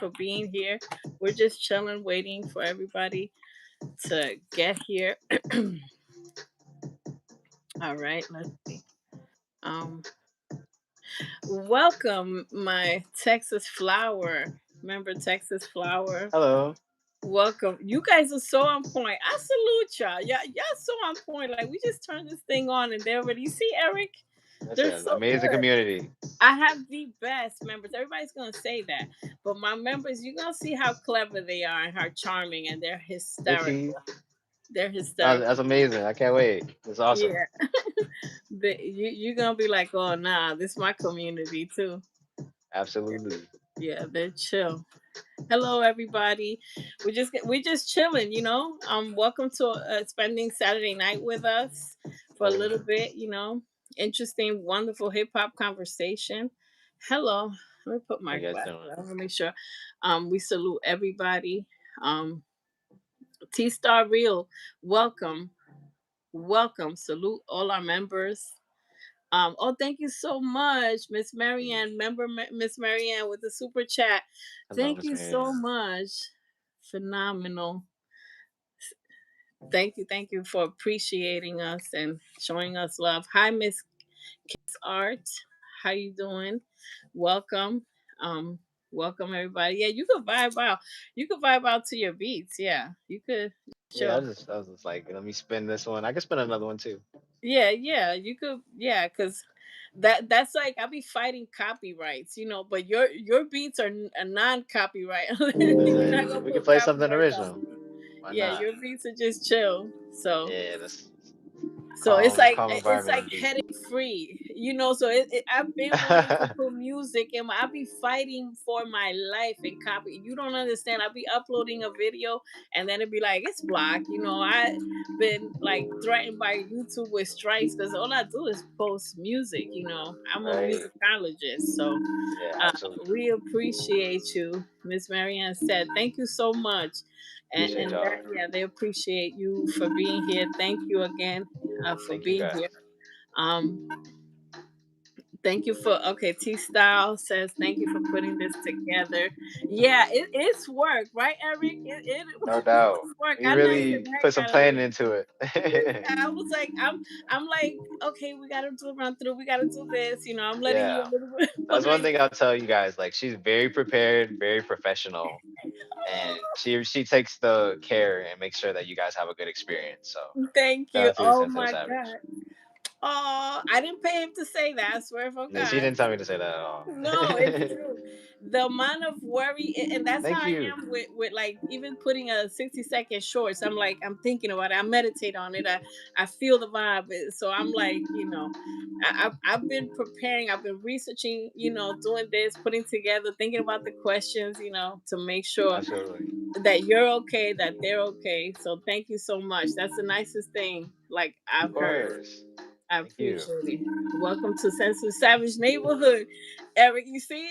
for being here. We're just chilling, waiting for everybody to get here. All right, let's see. Um, Welcome, my Texas flower. Remember Texas flower? Hello. Welcome. You guys are so on point. I salute y'all. Y'all so on point. Like we just turned this thing on and they're already. You see, Eric? They're Listen, so amazing good. community. I have the best members. Everybody's gonna say that, but my members, you're gonna see how clever they are and how charming, and they're Good tea. hysterical. They're That's hysterical. amazing. I can't wait. It's awesome. Yeah, you're gonna be like, oh nah, this is my community too. Absolutely. Yeah, they're chill. Hello, everybody. We just chilling, you know. Welcome to spending Saturday night with us for a little Oh, bit, you know. Interesting, wonderful hip hop conversation. Hello. Let me put how my you guys glasses. doing? I want to make sure. We salute everybody. T Star Real, welcome, welcome. Salute all our members. Oh, thank you so much, Miss Marianne. Member Miss Marianne with the super chat. Hello, Thank Miss you so Marianne. much. Phenomenal. Thank you for appreciating us and showing us love. Hi, Miss Kiss Art. How you doing? Welcome. Um, welcome everybody. Yeah, you could vibe out. You could vibe out to your beats. Yeah, you could. Yeah, Sure. I was just like, let me spin this one. I can spin another one too. Yeah, you could. Yeah, because that's like I'll be fighting copyrights, you know. But your beats are a non-copyright. You're not Listen, gonna we can put play something copyrights on original. me. Why Yeah, not? your beats are just chill. So Yeah, this so calm it's like environment beat. heading free, you know. So I've been wanting to put music in my. I'll be fighting for my life and copy. You don't understand. I'll be uploading a video and then it'd be like it's blocked. You know, I been like threatened by YouTube with strikes because all I do is post music. You know, I'm a Right. musicologist, so Yeah, absolutely. we appreciate you, Miss Marianne said. Thank you so much. Appreciate And that, y'all. yeah, they appreciate you for being here. Thank you again for Thank you being guys. here. Um, Thank you for T Style says thank you for putting this together. Yeah, it's work, right, Eric? No doubt. It's work. We I know the really heck put some out of planning it. into it. I was like, I'm like, okay, we gotta do a run through, we gotta do this, you know, I'm letting you a Yeah. little bit That's one behind. thing I'll tell you guys. Like she's very prepared, very professional, and she takes the care and makes sure that you guys have a good experience. So Thank shout you. out to the Oh Sensei my Savage. God. Oh, I didn't pay him to say that. I swear for She God. didn't tell me to say that at all. No, it's true. The amount of worry, and that's how Thank I you. am with like even putting a 60-second shorts. I'm like, I'm thinking about it. I meditate on it. I feel the vibe. So I'm like, you know, I've been preparing. I've been researching. You know, doing this, putting together, thinking about the questions. You know, to make sure Absolutely. that you're okay, that they're okay. So thank you so much. That's the nicest thing like Of I've heard. course. I Thank you. appreciate it. Welcome to Sensitive Savage Neighborhood, Eric. You see,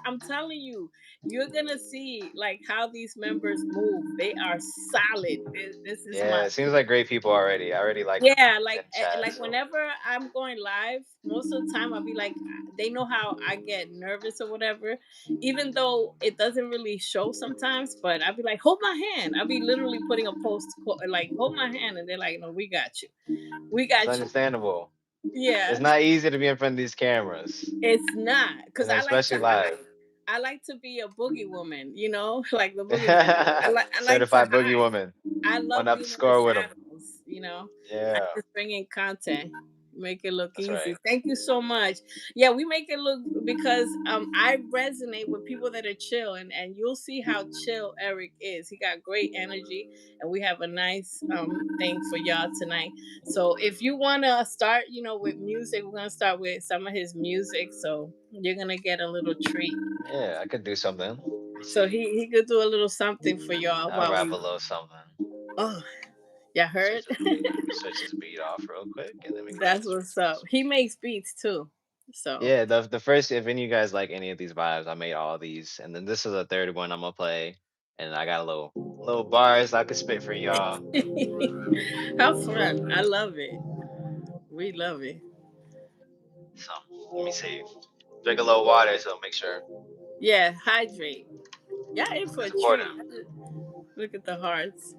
I'm telling you, you're gonna see like how these members move. They are solid. This is my Yeah, it seems like great people already. I already like them yeah, in chat. like So whenever I'm going live, most of the time I'll be like, they know how I get nervous or whatever, even though it doesn't really show sometimes. But I'll be like, hold my hand. I'll be literally putting a post like, hold my hand, and they're like, no, we got you, we it's got you. understandable. Yeah, It's not easy to be in front of these cameras, it's not because and then especially live. I like to be a boogie woman, you know, like the boogeyman. I like to Certified boogie hide. woman. I One love up the being in the score with them. shadows, you know. I Yeah, just bring in content, make it look that's right. easy. Thank you so much. Yeah, we make it look because I resonate with people that are chill, and you'll see how chill Eric is. He got great energy, and we have a nice thing for y'all tonight. So if you wanna start, you know, with music, we're gonna start with some of his music. So you're gonna get a little treat. Yeah, I could do something. Let me So see. he could do a little something for y'all I'll while rap a we. little something. Oh, y'all heard? Switch this beat off real quick, and then we can get That's into what's up. this. He makes beats too. So Yeah, the first, if any of you guys like any of these vibes, I made all these, and then this is the third one I'm gonna play, and I got a little bars I could spit for y'all. have fun. I love it. We love it. So let me see. Drink a little water, so make sure. Yeah, hydrate. Yeah, in for a supportive. treat. Look at the hearts.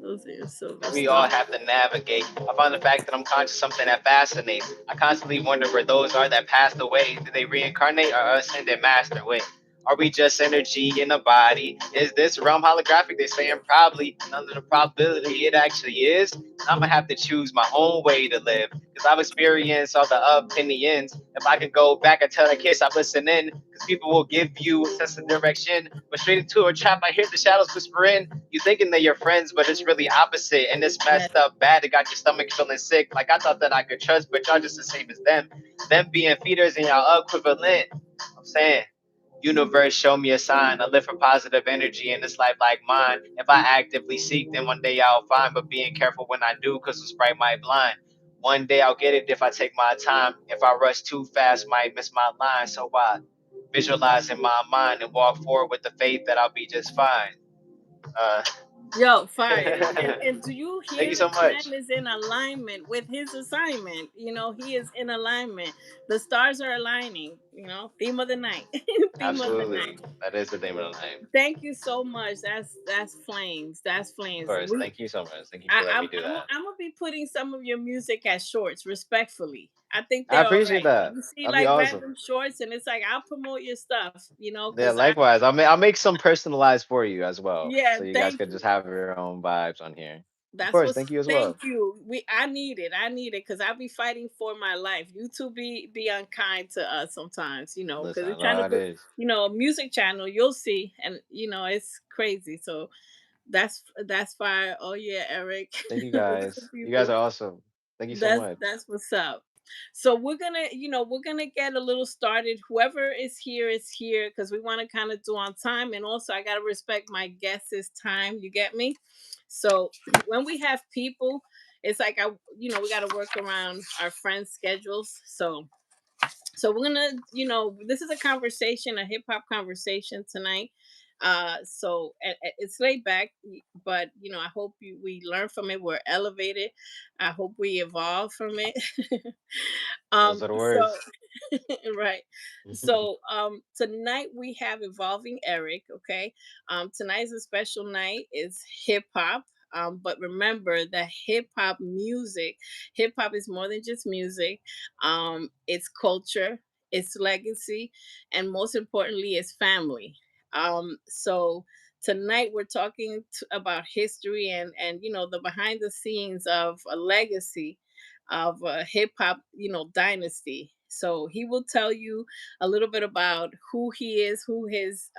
Those are your silver We all stars. have to navigate. I find the fact that I'm conscious something that fascinates. I constantly wonder where those are that passed away. Did they reincarnate or ascended master? Wait, are we just energy in a body? Is this realm holographic? They're saying probably. None of the probability it actually is. I'm gonna have to choose my own way to live because I've experienced all the up and the ends. If I can go back and tell the kids I listen in, because people will give you a sense of direction, but straight into a trap, I hear the shadows whispering. You thinking they're your friends, but it's really opposite, and it's Yeah. messed up bad. It got your stomach feeling sick. Like I thought that I could trust, but y'all just the same as them. Them being feeders and y'all equivalent. I'm saying. Universe, show me a sign. I live for positive energy in this life like mine. If I actively seek, then one day I'll find. But being careful when I do, cause the sprite might blind. One day I'll get it if I take my time. If I rush too fast, might miss my line. So I visualize in my mind and walk forward with the faith that I'll be just fine. Uh, Yo, fire. And do you Thank hear you the so much. man is in alignment with his assignment? He is in alignment. The stars are aligning, theme of the night. Theme of the Absolutely. night. That is the name of the night. Thank you so much. That's flames. That's Of flames. course. Thank you so much. Thank you for letting me do that. I'm gonna be putting some of your music as shorts, respectfully. I think I they're all appreciate right. that. You see, That'd be like awesome. random shorts, and it's like I'll promote your stuff, Yeah, because likewise. I'll make some personalized for you as well. yeah, So you guys thank could just you. have your own vibes on here. Of That's course, what's thank you as Thank well. you. I need it. I need it because I'll be fighting for my life. YouTube be unkind to us sometimes, because Listen, they're I know trying to how it put, is. a music channel. You'll see, and it's crazy. So that's fire. Oh yeah, Eric. Thank you Listen, guys. You guys people. are awesome. Thank you so That's much. that's what's up. So we're gonna get a little started. Whoever is here because we want to kind of do on time, and also I gotta respect my guests' time. You get me? So when we have people, it's like we gotta work around our friends' schedules. So we're gonna, this is a conversation, a hip hop conversation tonight. So it's laid back, but I hope we learn from it. We're elevated. I hope we evolve from it. Those are the So words. right. So tonight we have evolving Eric. Okay. Tonight's a special night. Is hip hop. But remember that hip hop is more than just music. It's culture, it's legacy, and most importantly, it's family. So tonight we're talking about history and the behind the scenes of a legacy of a hip hop, dynasty. So he will tell you a little bit about who he is, who his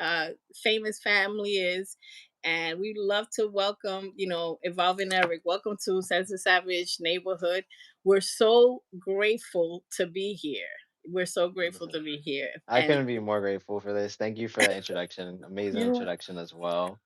famous family is, and we'd love to welcome, Evolving Eric. Welcome to Sense Savage Neighborhood. We're so grateful to be here. We're so grateful Listen, to be here, I and couldn't be more grateful for this. Thank you for the introduction. Amazing you introduction as well.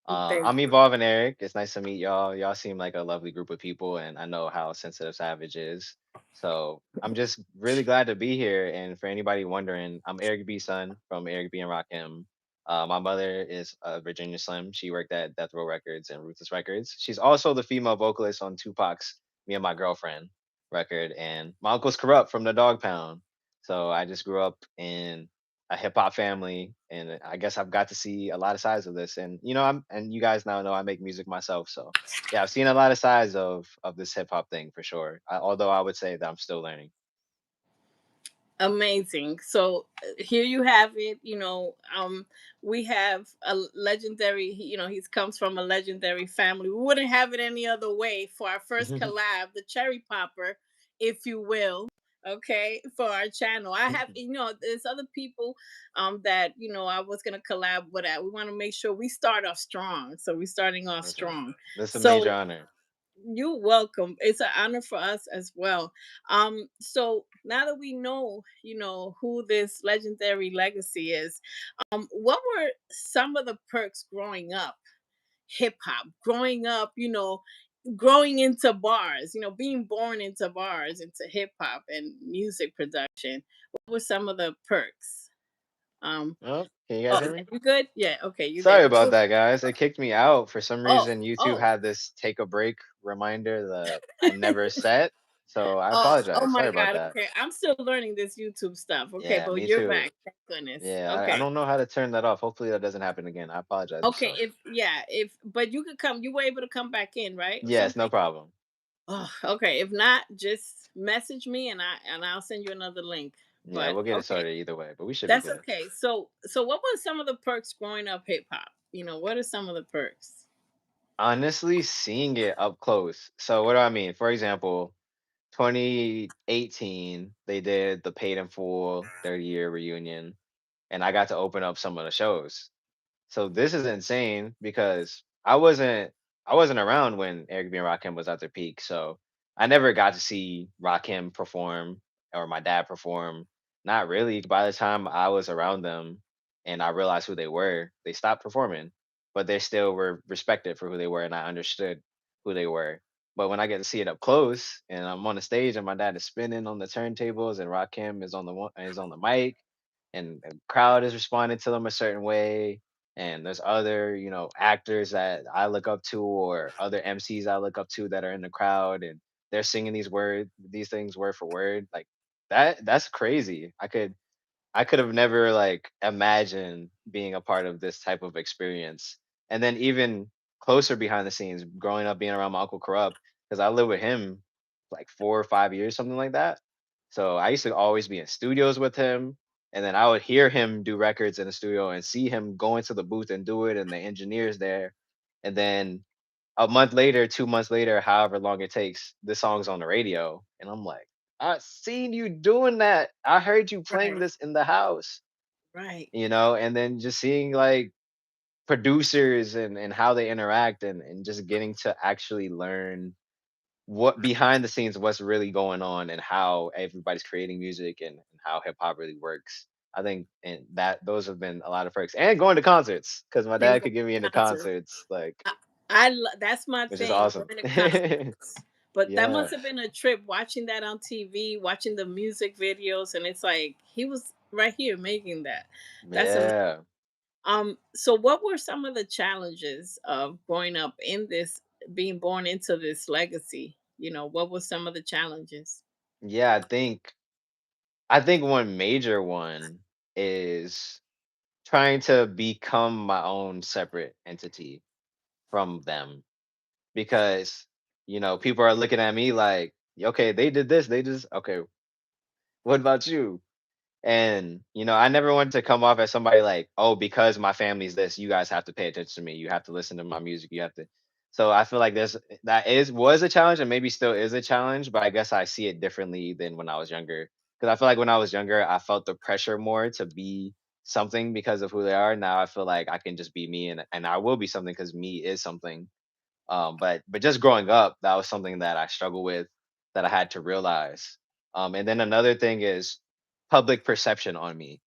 thank I'm you. Evolving Eric. It's nice to meet y'all. Y'all seem like a lovely group of people, and I know how sensitive Savage is. So I'm just really glad to be here. And for anybody wondering, I'm Eric B's son from Eric B and Rakim. My mother is Virginia Slim. She worked at Death Row Records and Ruthless Records. She's also the female vocalist on Tupac's "Me and My Girlfriend" record. And my uncle's Corrupt from the Dog Pound. So I just grew up in a hip hop family, and I guess I've got to see a lot of sides of this. And and you guys now know I make music myself, so yeah, I've seen a lot of sides of this hip hop thing for sure. Although I would say that I'm still learning. Amazing. So here you have it. We have a legendary. He's comes from a legendary family. We wouldn't have it any other way for our first collab, the cherry popper, if you will. Okay, for our channel, I have there's other people that I was gonna collab with. We want to make sure we start off strong. So we're starting off Listen, strong. this is a major So honor. you're welcome. It's an honor for us as well. So now that we know, who this legendary legacy is, what were some of the perks growing up, hip hop, growing up, growing into bars, being born into bars, into hip hop and music production? What were some of the perks? Um, Oh, can you guys oh, hear me? you good? Yeah, okay, you Sorry there. about that, guys. It kicked me out for some Oh, reason. YouTube oh, had this take a break reminder that I never set. So I Oh apologize. my Sorry about god, that. okay, I'm still learning this YouTube stuff, okay, Yeah, but me you're too. back, thank goodness. Yeah, I Okay. don't know how to turn that off. Hopefully that doesn't happen again. I apologize if Okay, so. if yeah, if but you could come, you were able to come back in, right? Or Yes, no something? problem. Oh, okay. If not, just message me and I'll send you another link. Yeah, But we'll get it okay, started either way, but we should be that's good. okay. So what were some of the perks growing up hip hop? What are some of the perks? Honestly, seeing it up close. So what do I mean? For example, 2018, they did the Paid in Full 30-year reunion, and I got to open up some of the shows. So this is insane because I wasn't around when Eric B and Rakim was at their peak. So I never got to see Rakim perform or my dad perform. Not really. By the time I was around them and I realized who they were, they stopped performing. But they still were respected for who they were and I understood who they were. But when I get to see it up close and I'm on the stage and my dad is spinning on the turntables and Rakim is on the mic and the crowd is responding to them a certain way, and there's other actors that I look up to or other MCs I look up to that are in the crowd and they're singing these things word for word, like that's crazy. I could have never like imagined being a part of this type of experience. And then even closer behind the scenes, growing up being around my uncle Corrupt, because I lived with him like 4 or 5 years, something like that. So I used to always be in studios with him. And then I would hear him do records in the studio and see him go into the booth and do it and the engineers there. And then a month later, 2 months later, however long it takes, this song's on the radio. And I'm like, I seen you doing that. I heard you playing Right, this in the house, right, and then just seeing like producers and how they interact and just getting to actually learn what behind the scenes what's really going on and how everybody's creating music and how hip hop really works. I think and that those have been a lot of perks. And going to concerts because my and dad go could get me to into concert. concerts, like, That's my which is thing, awesome. going to concerts. But that Yeah. must have been a trip watching that on TV, watching the music videos, and it's like he was right here making that. That's amazing. Yeah. So what were some of the challenges of growing up in this, being born into this legacy? What were some of the challenges? Yeah, I think one major one is trying to become my own separate entity from them because people are looking at me like, okay, they did this, they just okay, what about you? And I never wanted to come off as somebody like, oh, because my family's this, you guys have to pay attention to me. You have to listen to my music. You have to. So I feel like that is was a challenge and maybe still is a challenge, but I guess I see it differently than when I was younger. Because I feel like when I was younger, I felt the pressure more to be something because of who they are. Now I feel like I can just be me and I will be something because me is something. But just growing up, that was something that I struggle with that I had to realize. And then another thing is public perception on me.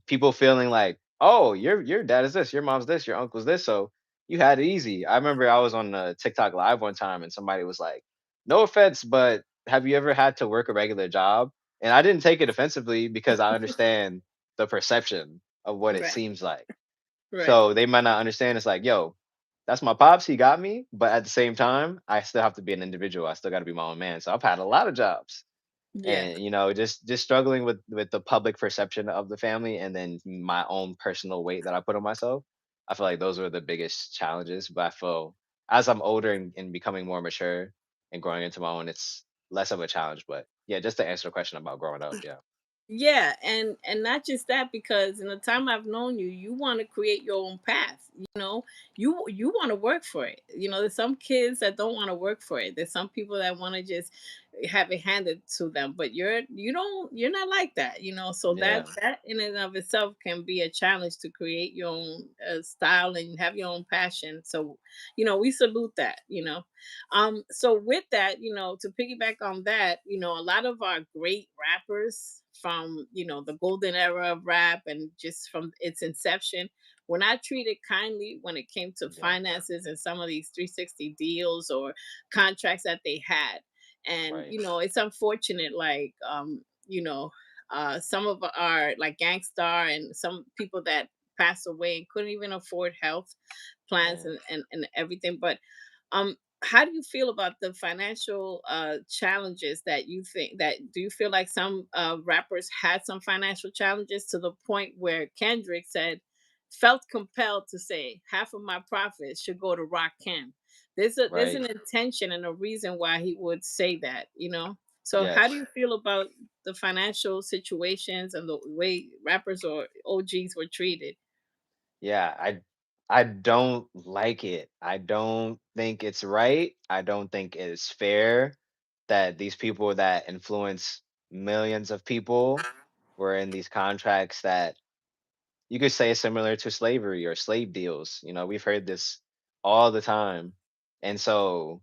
People feeling like, oh, your dad is this, your mom's this, your uncle's this, so you had it easy. I remember I was on TikTok live one time and somebody was like, no offense, but have you ever had to work a regular job? And I didn't take it offensively because I understand the perception of what it Right, seems like. right. So they might not understand. It's like, yo, that's my pops. He got me. But at the same time, I still have to be an individual. I still got to be my own man. So I've had a lot of jobs, Yeah. and just struggling with the public perception of the family, and then my own personal weight that I put on myself. I feel like those were the biggest challenges. But I feel as I'm older and becoming more mature and growing into my own, it's less of a challenge. But yeah, just to answer the question about growing up, yeah, Yeah, and not just that, because in the time I've known you, you want to create your own path. You want to work for it. There's some kids that don't want to work for it. There's some people that want to just have it handed to them, but you're not like that. So that yeah, that in and of itself can be a challenge to create your own style and have your own passion. So we salute that. So with that, to piggyback on that, a lot of our great rappers from, the golden era of rap and just from its inception were not treated kindly when it came to yeah, finances and some of these 360 deals or contracts that they had. And, right, it's unfortunate, like, some of our like Gangstar and some people that passed away and couldn't even afford health plans man, and everything. But how do you feel about the financial challenges that you think that do you feel like some rappers had some financial challenges to the point where Kendrick said felt compelled to say half of my profits should go to Rakim. There's Right. an intention and a reason why he would say that, you know. So how do Yes. you feel about the financial situations and the way rappers or OGs were treated? Yeah, I don't like it. I don't think it's right. I don't think it's fair that these people that influence millions of people were in these contracts that you could say is similar to slavery or slave deals. You know, we've heard this all the time. And so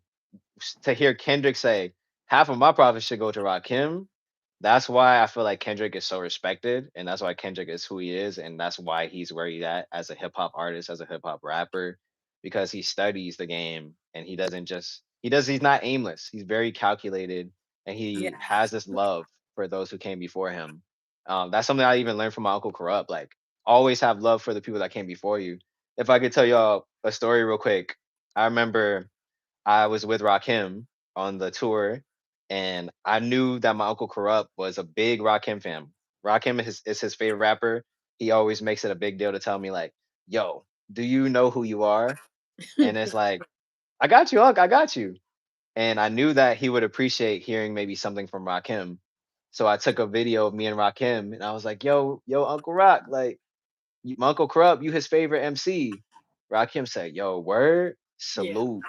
to hear Kendrick say half of my profits should go to Rakim, that's why I feel like Kendrick is so respected, and that's why Kendrick is who he is, and that's why he's where he's at as a hip hop artist, as a hip hop rapper, because he studies the game and he doesn't just he's not aimless. He's very calculated, and Yeah. he has this love for those who came before him. That's something I even learned from my uncle Corrupt. Like, always have love for the people that came before you. If I could tell y'all a story real quick, I remember I was with Rakim on the tour, and I knew that my uncle Corrupt was a big Rakim fan. Rakim is his favorite rapper. He always makes it a big deal to tell me like, "Yo, do you know who you are?" And it's like, "I got you, Unc. I got you." And I knew that he would appreciate hearing maybe something from Rakim. So I took a video of me and Rakim, and I was like, "Yo, Uncle Rock, like, my Uncle Corrupt, you his favorite MC." Rakim said, "Yo, word, Yeah. salute."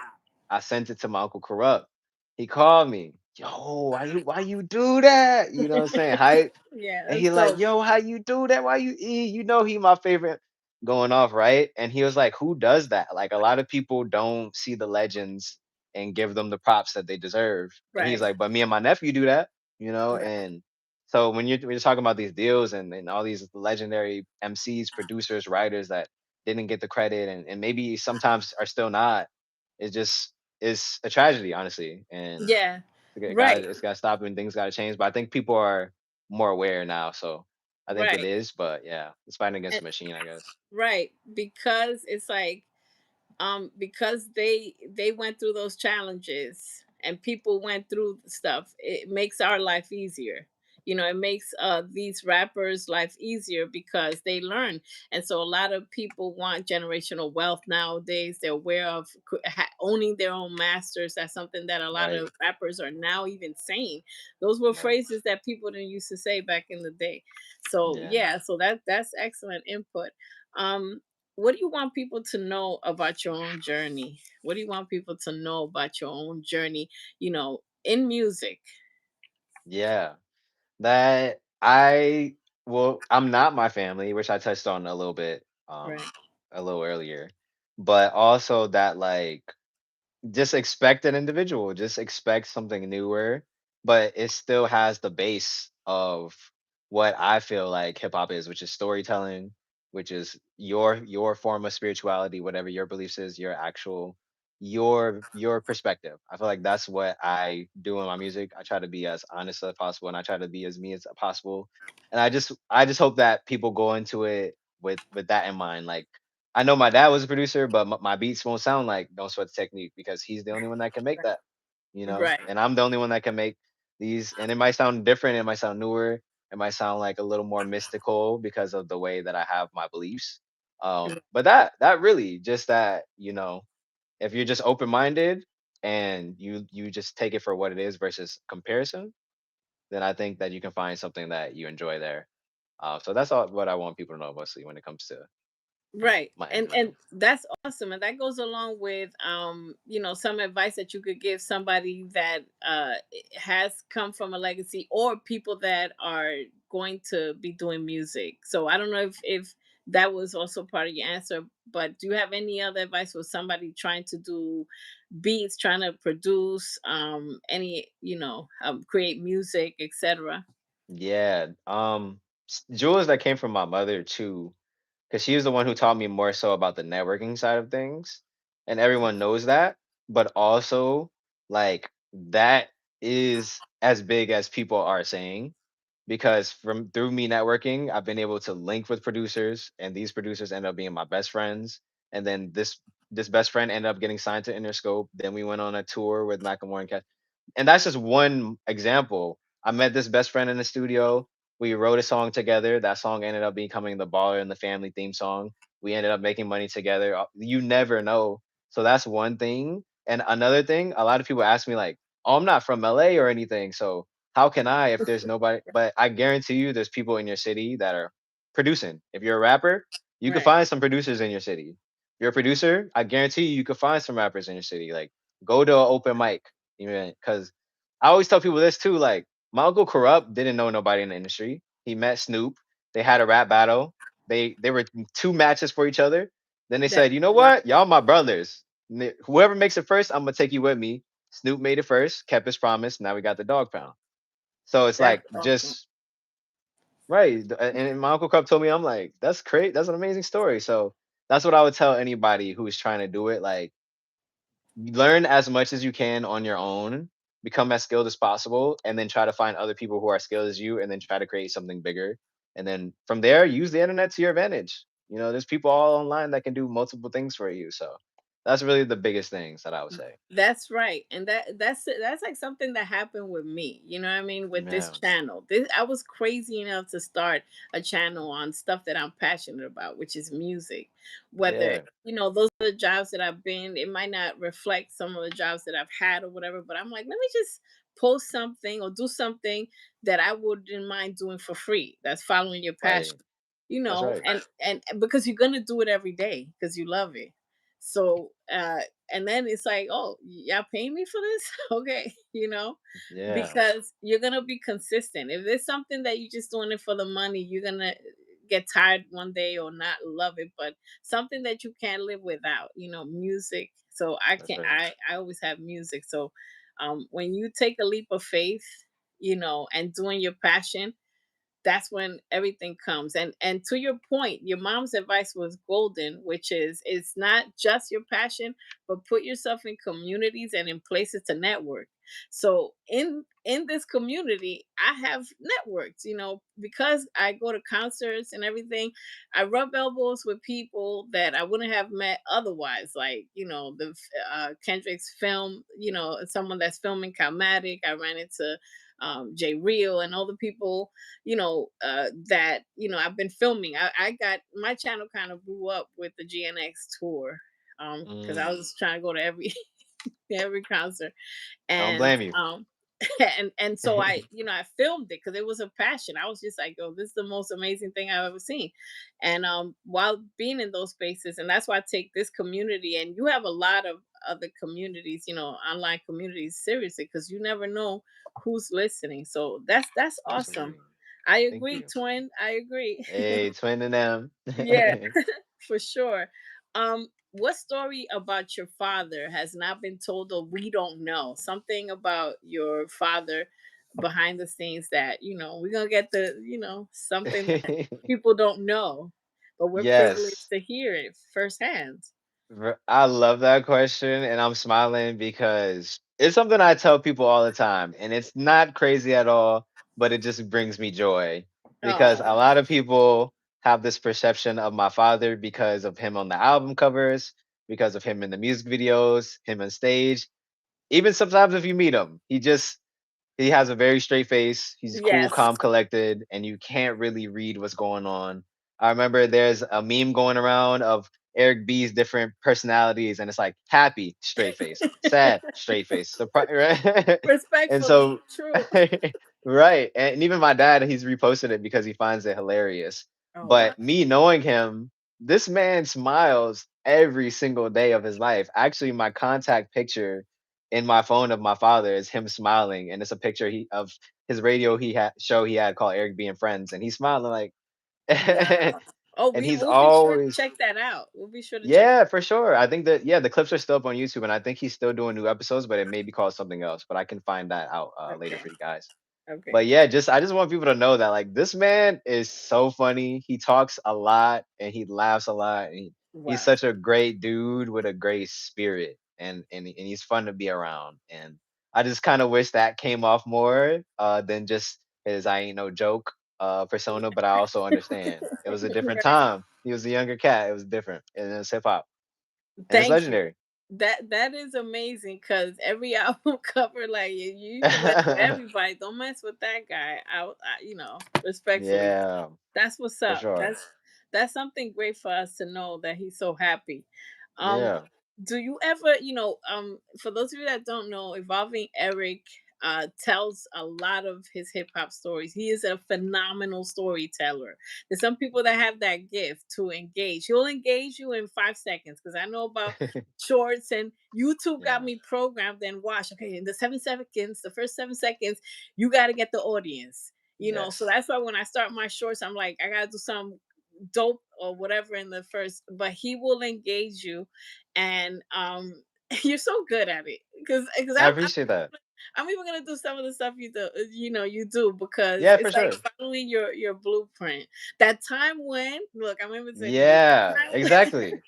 I sent it to my Uncle Corrupt. He called me, "Yo, why you do that?" You know what I'm saying? Hype. Yeah, And that's he like, dope. "Yo, how you do that? Why you eat? You know he my favorite." Going off, right? And he was like, "Who does that?" Like, a lot of people don't see the legends and give them the props that they deserve. And he's Right. like, "But me and my nephew do that, you know?" Right. And so when you're talking about these deals and all these legendary MCs, producers, writers that didn't get the credit and maybe sometimes are still not, it just is a tragedy, honestly. And Yeah. Right. it's got to stop and things got to change. But I think people are more aware now, so I think it Right. is. But yeah, it's fighting against And, the machine, I guess. right. Because it's like because they went through those challenges and people went through stuff, it makes our life easier. You know, it makes these rappers life easier because they learn. And so a lot of people want generational wealth nowadays. They're aware of owning their own masters. That's something that a lot Right. of rappers are now even saying. Those were Right. phrases that people didn't used to say back in the day. So Yeah. yeah, so that's excellent input. um what do you want people to know about your own journey? What do you want people to know about your own journey, in music? Yeah. That I well, I'm not my family, which I touched on Right. a little earlier. But also that like just expect an individual, just expect something newer, but it still has the base of what I feel like hip hop is, which is storytelling, which is your form of spirituality, whatever your beliefs is, your actual your perspective. I feel like that's what I do in my music. I try to be as honest as possible and I try to be as me as possible. And I just hope that people go into it with that in mind. Like, I know my dad was a producer, but my beats won't sound like Don't Sweat the Technique because he's the only one that can make that, you know? Right. And I'm the only one that can make these. And it might sound different, it might sound newer, it might sound like a little more mystical because of the way that I have my beliefs. But that really just that, if you're just open minded and you just take it for what it is versus comparison, then I think that you can find something that you enjoy there. So that's all what I want people to know mostly when it comes to Right. my And influence. that's awesome. And that goes along with some advice that you could give somebody that has come from a legacy or people that are going to be doing music. So I don't know if that was also part of your answer, but do you have any other advice for somebody trying to do beats, trying to produce create music, etc.? Yeah. Jewels that came from my mother too, because she was the one who taught me more so about the networking side of things, and everyone knows that. But also, like, that is as big as people are saying, because from through me networking, I've been able to link with producers, and these producers end up being my best friends. And then this this best friend ended up getting signed to Interscope. Then we went on a tour with Macklemore and and that's just one example. I met this best friend in the studio. We wrote a song together. That song ended up becoming the Baller and the Family theme song. We ended up making money together. You never know. So that's one thing. And another thing, a lot of people ask me like, "Oh, I'm not from LA or anything. So how can I if there's nobody?" But I guarantee you, there's people in your city that are producing. If you're a rapper, you can Right. find some producers in your city. If you're a producer, I guarantee you, you could find some rappers in your city. Like, go to an open mic, even because I always tell people this too. Like, my uncle Corrupt didn't know nobody in the industry. He met Snoop. They had a rap battle. They were two matches for each other. Then they That's said, you know right. what? Y'all my brothers. Whoever makes it first, I'm gonna take you with me. Snoop made it first, kept his promise. Now we got the dog pound. So it's That's like awesome. just right. And my uncle Corrupt told me, I'm like, that's great. That's an amazing story. So that's what I would tell anybody who is trying to do it. Like, learn as much as you can on your own, become as skilled as possible, and then try to find other people who are skilled as you, and then try to create something bigger. And then from there, use the internet to your advantage. You know, there's people all online that can do multiple things for you. So that's really the biggest things that I would say. That's right. And that's like something that happened with me. You know what I mean? With this Yeah. channel. This I was crazy enough to start a channel on stuff that I'm passionate about, which is music. Whether, Yeah. those are the jobs that I've been, it might not reflect some of the jobs that I've had or whatever, but I'm like, let me just post something or do something that I wouldn't mind doing for free. That's following your Right. passion. That's right. And because you're gonna do it every day because you love it. So and then it's like, oh, y'all paying me for this? Okay, Yeah. because you're gonna be consistent. If there's something that you're just doing it for the money, you're gonna get tired one day or not love it. But something that you can't live without, music. So I That's can right. I always have music. So when you take a leap of faith, and doing your passion, that's when everything comes. And to your point, your mom's advice was golden, which is it's not just your passion, but put yourself in communities and in places to network. So in this community, I have networks, because I go to concerts and everything. I rub elbows with people that I wouldn't have met otherwise, like, the Kendrick's film, someone that's filming Calmatic. I ran into Jay Real and all the people, that, I've been filming. I got my channel kind of blew up with the GNX tour. Because I Mm. was trying to go to every every concert. I don't And blame you. and so I filmed it because it was a passion. I was just like, oh, this is the most amazing thing I've ever seen. And while being in those spaces, and that's why I take this community, and you have a lot of other communities, online communities, seriously, because you never know who's listening. So that's awesome. Absolutely. I Thank agree, you. twin. I agree. Hey, twin and them. Yeah, for sure. What story about your father has not been told or we don't know? Something about your father behind the scenes that, we're gonna get something that people don't know, but we're privileged Yes. to hear it firsthand. I love that question, and I'm smiling because it's something I tell people all the time, and it's not crazy at all, but it just brings me joy because a Oh, lot of people have this perception of my father because of him on the album covers, because of him in the music videos, him on stage. Even sometimes if you meet him, he has a very straight face. He's cool, yes. calm, collected, and you can't really read what's going on. I remember there's a meme going around of Eric B's different personalities, and it's like happy, straight face, sad, straight face, surprise, right? And Respectfully, so, true. right, and even my dad, he's reposted it because he finds it hilarious. Oh wow. But me knowing him, this man smiles every single day of his life. Actually, my contact picture in my phone of my father is him smiling, and it's a picture of his radio he had called Eric B and Friends, and he's smiling like, Wow. Oh, and we he's will be sure to always check that out. We'll be sure to check. yeah, for sure. I think that the clips are still up on YouTube, and I think he's still doing new episodes, but it may be called something else. But I can find that out later Okay. for you guys. Okay. But yeah, I just want people to know that like this man is so funny. He talks a lot and he laughs a lot. And he's Wow. such a great dude with a great spirit, and he's fun to be around. And I just kind of wish that came off more than just his I ain't no joke persona. But I also understand it was a different Right. time. He was a younger cat. It was different, and it's hip hop. and it's Thank you. legendary. That is amazing because every album cover, like you went through everybody. Don't mess with that guy. Respectfully. Yeah, That's what's for up. sure. That's something great for us to know that he's so happy. Um, Yeah. do you ever, for those of you that don't know, Evolving Eric tells a lot of his hip hop stories. He is a phenomenal storyteller. There's some people that have that gift to engage. He'll engage you in 5 seconds because I know about shorts and YouTube got Yeah. me programmed and watch. Okay, in the 7 seconds, the first 7 seconds, you got to get the audience. So Yes. that's why when I start my shorts, I'm like, I gotta do some dope or whatever in the first, but he will engage you, and you're so good at it because I appreciate that. I'm even gonna do some of the stuff you do because Yeah, for it's like sure. following your blueprint. That time when look, I'm even saying because that Yeah, time when exactly.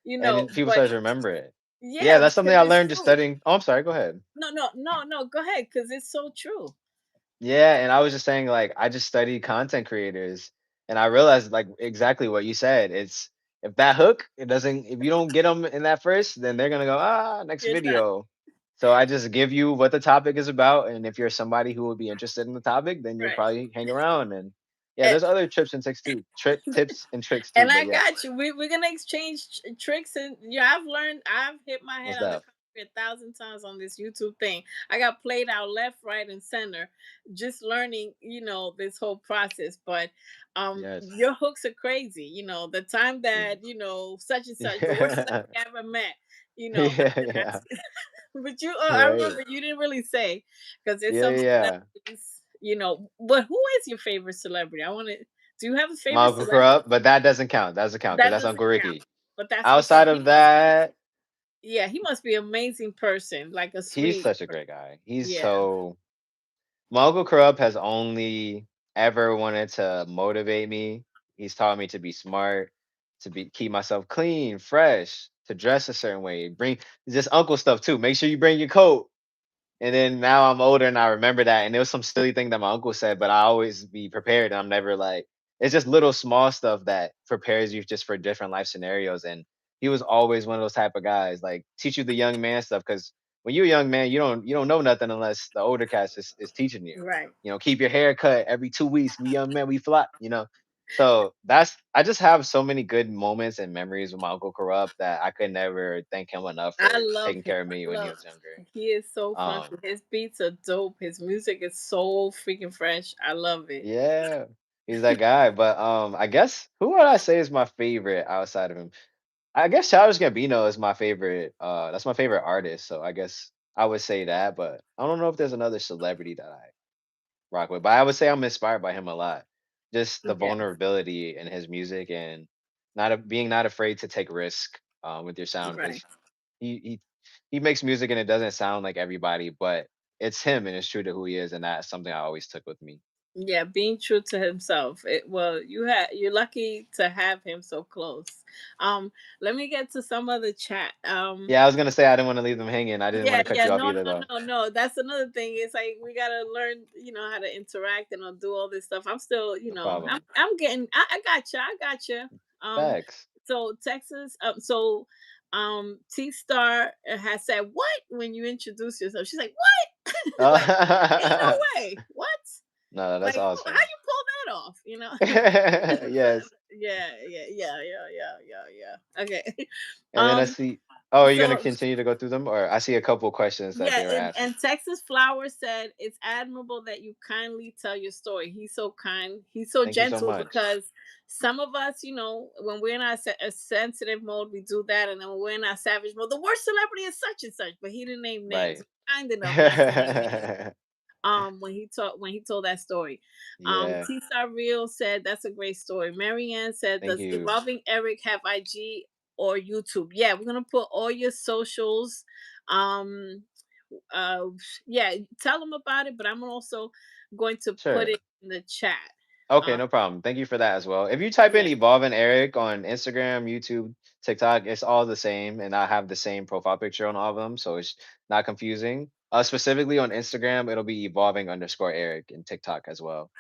And then people but start to remember it. Yeah, yeah, that's something because I it's learned just true. studying. Oh, I'm sorry. Go ahead. No, go ahead because it's so true. Yeah, and I was just saying, like, I just studied content creators, and I realized, like, exactly what you said. It's if that hook, it doesn't, if you don't get them in that first, then they're gonna go, next You're done. video. So I just give you what the topic is about, and if you're somebody who would be interested in the topic, then you'll Right. probably hang around. And yeah, Eh, there's other tips and tricks too, tips and tricks too. And But I yeah, got you. We're gonna exchange tricks, and I've hit my head most on the deaf. concrete 1,000 times on this YouTube thing. I got played out left, right, and center, just learning, this whole process. But Yes. your hooks are crazy. The time Yeah. that such and such, the worst celebrity I ever met. Yeah. That's Yeah. but I Right. remember you didn't really say because it's Yeah. some Yeah. celebrities. But who is your favorite celebrity? I want to. Do you have a My favorite Uncle celebrity? Corrupt, but that doesn't count. That doesn't count because That that's doesn't Uncle count. Ricky. But that's what's up. Outside of that, He must be an amazing person, like a he's sweet. such a great guy. He's Yeah, so My Uncle Corrupt has only ever wanted to motivate me. He's taught me to be smart, to be keep myself clean, fresh, to dress a certain way. Bring just uncle stuff too. Make sure you bring your coat. And then now I'm older and I remember that. And it was some silly thing that my uncle said, but I always be prepared. And I'm never like, it's just little small stuff that prepares you just for different life scenarios. And he was always one of those type of guys, like teach you the young man stuff. Cause when you're a young man, you don't know nothing unless the older cast is teaching you. right. Keep your hair cut every 2 weeks. We young men, we fly. So I just have so many good moments and memories with my Uncle Corrupt that I could never thank him enough I for love taking him. care of me I when he love. was younger. He is so funky. Um, His beats are dope. His music is so freaking fresh. I love it. Yeah, he's that guy. But I guess who would I say is my favorite outside of him? I guess Childish Gambino is my favorite. That's my favorite artist. So I guess I would say that. But I don't know if there's another celebrity that I rock with. But I would say I'm inspired by him a lot. Just the Yes. vulnerability in his music and being not afraid to take risk with your sound Right. because he makes music and it doesn't sound like everybody, but it's him and it's true to who he is, and that's something I always took with me. Yeah, being true to himself. Well, you're lucky to have him so close. Um, Let me get to some of the chat. Yeah, I was gonna say I didn't want to leave them hanging. I didn't want Yeah, to cut yeah, you off no, either, no, though. no, no. That's another thing. It's like we gotta learn, how to interact and do all this stuff. I'm still, No I'm problem. I'm getting. I got you. I got you. Thanks. So Texas. T Star has said what when you introduce yourself. She's like, what? Like, ain't no way. What? No, that's Like, how awesome. you pull that off? So, Yes. yeah. Okay. And then I Um. see. Oh, are you gonna So continue to go through them, or I see a couple questions that yeah, they were asking. and Texas Flower said it's admirable that you kindly tell your story. He's so kind. He's so Thank you so gentle much. because some of us, when we're in our a sensitive mode, we do that, and then when we're in our savage mode, the worst celebrity is such and such. But he didn't name names. Right. He's kind enough not to name names. When he told that story. Yeah. T Star Real said that's a great story. Marianne said, Thank does you. Evolving Eric have IG or YouTube? Yeah, we're gonna put all your socials. Um uh yeah, tell them about it, but I'm also going to put Sure. it in the chat. Okay, Uh no problem. Thank you for that as well. If you type in yeah. Evolving Eric on Instagram, YouTube, TikTok, it's all the same, and I have the same profile picture on all of them, so it's not confusing. Specifically on Instagram, it'll be Evolving_Eric and TikTok as well.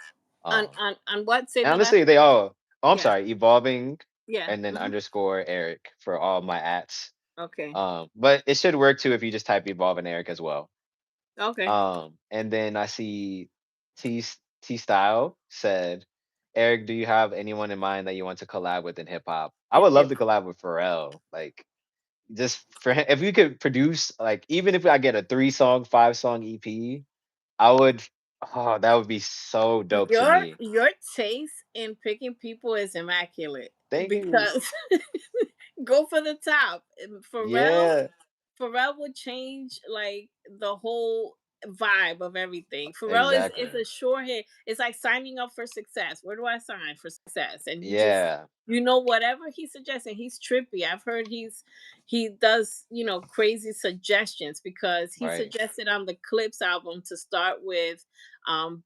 On Um, on on what? Say and the last. honestly, they all. Oh, I'm Yeah. sorry, Evolving. Yeah. and then Hmm. underscore Eric for all my ats. Okay. But it should work too if you just type Evolve and Eric as well. Okay. And then I see T T Style said, Eric, do you have anyone in mind that you want to collab with in hip hop? I In would love hip to collab with Pharrell. Like just for him, if we could produce like even if I get a 3 song, 5 song EP, I would. Oh, that would be so dope to me. your taste in picking people is immaculate Thank you. because go for the top. Yeah, Pharrell would change like the whole vibe of everything. Pharrell is exactly. a sure hit. It's like signing up for success. Where do I sign for success? And you just Yeah, whatever he's suggesting, he's trippy. I've heard he does crazy suggestions because he right, suggested on the Clips album to start with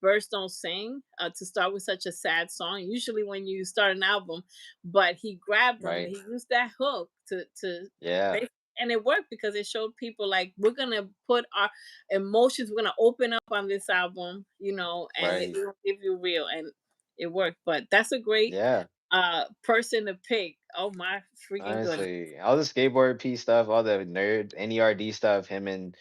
Birds Don't Sing, to start with such a sad song. Usually when you start an album, but he grabbed them and right. he used that hook to Yeah, make, and it worked because it showed people like we're gonna put our emotions, we're gonna open up on this album, and it right. will give you real, and it worked. But that's a great Yeah. person to pick. Oh my freaking goodness. Honestly, all the skateboard P stuff, all the nerd NERD stuff, him and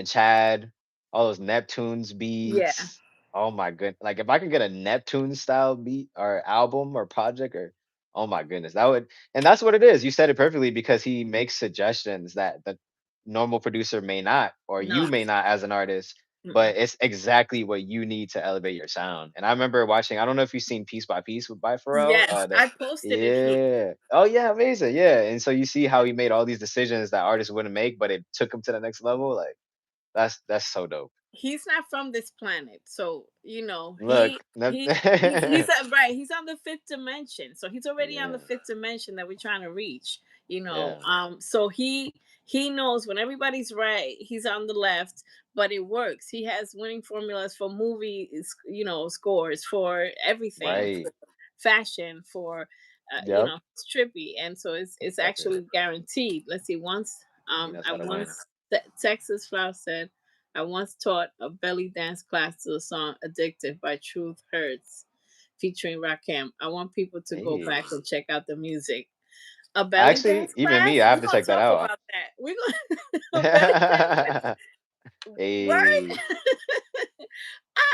Chad, all those Neptunes Yeah. beats. Oh my goodness! Like if I could get a Neptune style beat or album or project or oh my goodness, that would and that's what it is. You said it perfectly because he makes suggestions that the normal producer may not or you No. may not as an artist, Mm-mm. but it's exactly what you need to elevate your sound. And I remember watching. I don't know if you've seen Piece by Piece by Pharrell. Yes, The I posted it here. yeah. Oh yeah, amazing. Yeah. And so you see how he made all these decisions that artists wouldn't make, but it took him to the next level. Like that's so dope. He's not from this planet, so Look. he's right. He's on the fifth dimension, so he's already on the Yeah. fifth dimension that we're trying to reach. Yeah. So he knows when everybody's right, he's on the left, but it works. He has winning formulas for movies, scores for everything, Right. for fashion, for Yep. it's trippy, and so it's Exactly. actually guaranteed. Let's see. Once He knows I how to once win. Texas Flower said, I once taught a belly dance class to the song Addicted by Truth Hurts featuring Rakim. I want people to go back Hey. and check out the music. A belly Actually, dance even class? me, I have We're to gonna check that talk out. about that. We're gonna a belly dance class. Hey. What?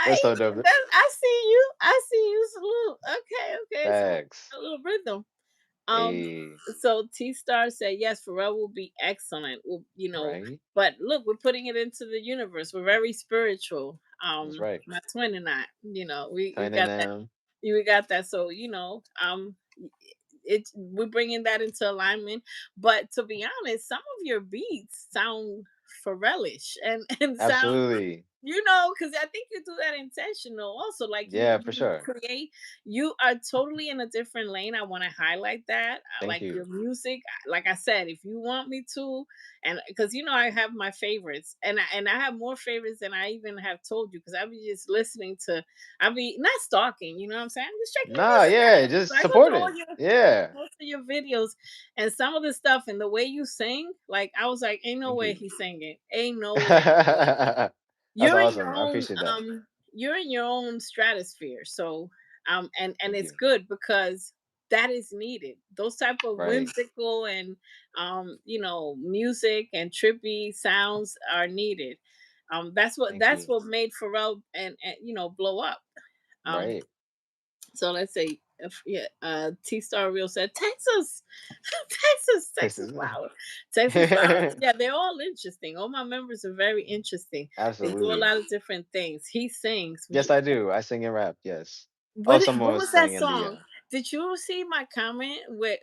That's I so dope. I see you. I see you salute. Okay, okay. So Facts. a little rhythm. Um, Hey. so T Star said yes, Pharrell will be excellent. Right? But look, we're putting it into the universe. We're very spiritual. That's right. My twin and I, we Turning got that. them. We got that. So it's we're bringing that into alignment. But to be honest, some of your beats sound Pharrellish and sound Absolutely. because I think you do that intentional also. Like Yeah, for you sure. create, you are totally in a different lane. I want to highlight that. Thank Like you. your music, like I said, if you want me to, and because I have my favorites, and I have more favorites than I even have told you, because I be just listening to, I be not stalking, you know what I'm saying? I'm just checking your Nah, music yeah, out. So just I go through supporting. all your Yeah. most of your videos, and some of the stuff and the way you sing, like I was like, ain't no Thank way you. he's singing, ain't no way. That's You're in your awesome. I own appreciate that. you're in your own stratosphere. So and Thank it's you. good because that is needed. Those type of Right. whimsical and music and trippy sounds are needed. Thank that's you. what made Pharrell and blow up. Um Right. so let's say if yeah, T Star Real said Texas, Texas Texas. Flower, Texas Flower. Yeah, they're all interesting. All my members are very interesting. They do a Absolutely. lot of different things. He sings. Yes, I do. I sing and rap. Yes. Oh, someone What was was that saying in the song? Did you see my comment with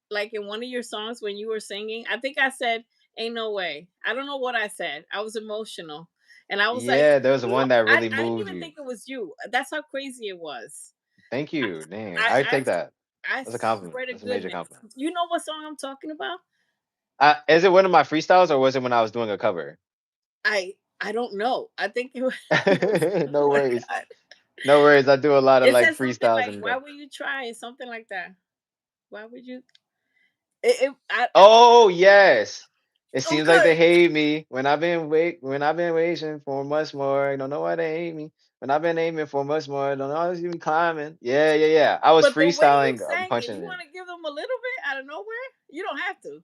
like in one of your songs when you were singing? I think I said "Ain't no way." I don't know what I said. I was emotional, and I was like, yeah, there was one that really I didn't moved even you. think it was you. That's how crazy it was. Thank you. Dang. I I I take that. I That's a compliment. swear to That's a major goodness. compliment. You know what song I'm talking about? Is it one of my freestyles or was it when I was doing a cover? I don't know. I think it was, it was No oh my worries. god. No worries. I do a lot of It like said something freestyles like, and "Why go. would you try?" Something like that. Why would you? I Oh yes. It oh seems like they good. hate me when I've been waiting for much more. Don't know why they hate me. when I've been aiming for much more, don't always be climbing. Yeah, yeah, yeah. I was But the way you freestyling, sang it, punching you it. want to give them a little bit out of nowhere? You don't have to.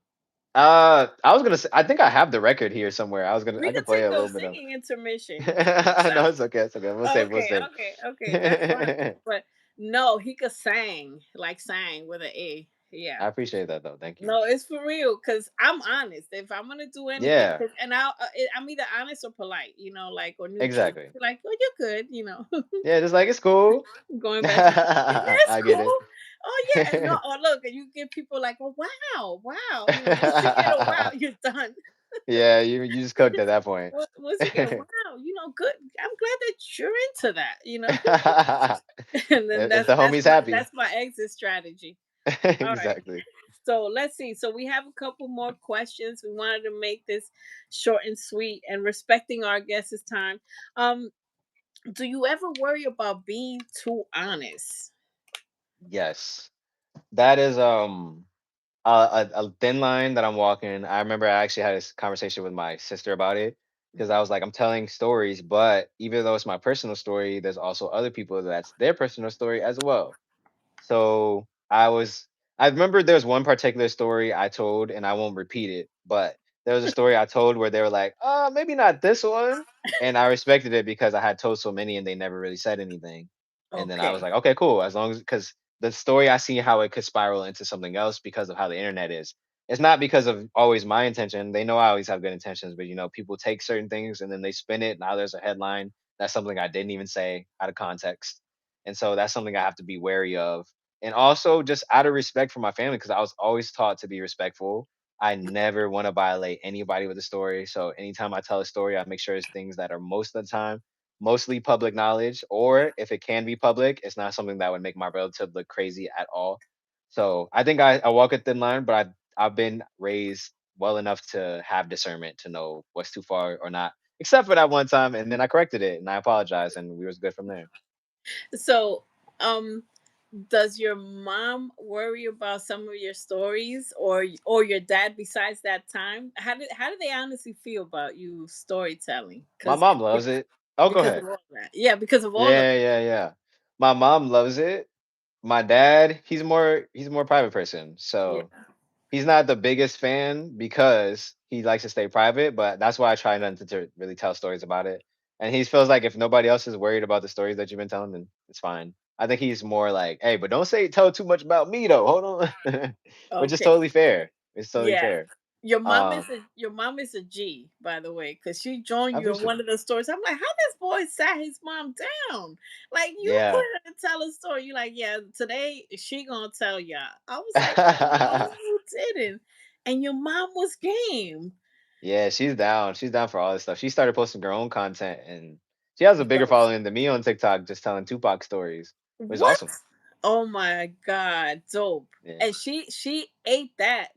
I was gonna say, I think I have the record here somewhere. I We could could play take a a little bit of. singing intermission. You can No, freestyle. it's okay. It's okay. We'll save. We'll Okay, save. okay, that's fine. But no, he could sang like sang with an A. Yeah. I appreciate that though. Thank you. No, it's for real. Cause I'm honest. If I'm gonna do anything, Yeah, and I'm either honest or polite. You know, like or neutral. exactly. Like, oh, you're good. You know, Yeah, just like it's cool. going back to that's I get cool. it. Oh yeah, no. Or look, and you give people like, oh wow, wow. You know, once you get a wow, you're done. Yeah, you just cooked at that point. Once you get wow, good. I'm glad that you're into that. You know, and then If that's the that's homie's my happy. that's my exit strategy. All right. Exactly. So let's see. So we have a couple more questions. We wanted to make this short and sweet and respecting our guests' time. Um, do you ever worry about being too honest? Yes. That is a thin line that I'm walking. I remember I actually had this conversation with my sister about it because I Mhm. was like, I'm telling stories, but even though it's my personal story, there's also other people that's their personal story as well. So I remember there's one particular story I told, and I won't repeat it, but there was a story I told where they were like, maybe not this one. And I respected it because I had told so many and they never really said anything. And then I was Okay. like, okay, cool. As long as, because the story I see how it could spiral into something else because of how the internet is. It's not because of always my intention. They know I always have good intentions, but people take certain things and then they spin it. Now there's a headline. That's something I didn't even say out of context. And so that's something I have to be wary of, and also just out of respect for my family because I was always taught to be respectful. I never want to violate anybody with a story. So anytime I tell a story, I make sure it's things that are most of the time mostly public knowledge, or if it can be public, it's not something that would make my relative look crazy at all. So I think I walk a thin line, but I've been raised well enough to have discernment to know what's too far or not. Except for that one time, and then I corrected it and I apologized, and we was good from there. So, um, does your mom worry about some of your stories, or your dad? Besides that time, how do they honestly feel about you storytelling? My mom loves it. Oh, go Because of ahead. all that, yeah, because of all of Yeah, yeah, yeah. My mom loves it. My dad, he's a more private person. yeah. So he's not the biggest fan because he likes to stay private, but that's why I try not to really tell stories about it. And he feels like if nobody else is worried about the stories that you've been telling, then it's fine. I think he's more like, hey, but don't tell too much about me though. Hold on. Which is Okay. totally fair. It's totally Yeah. fair. Your mom is Um, a G, by the way, because she joined I you in appreciate one it. of the stories. I'm like, how this boy sat his mom down? Like you put Yeah. her to tell a story. You like, yeah, today she gonna tell y'all. I was like, oh no, you didn't. And your mom was game. Yeah, she's down. She's down for all this stuff. She started posting her own content, and she has a bigger Yo, following than me on TikTok just telling Tupac stories, which is what? awesome. Oh my god, dope. Yeah. And she ate that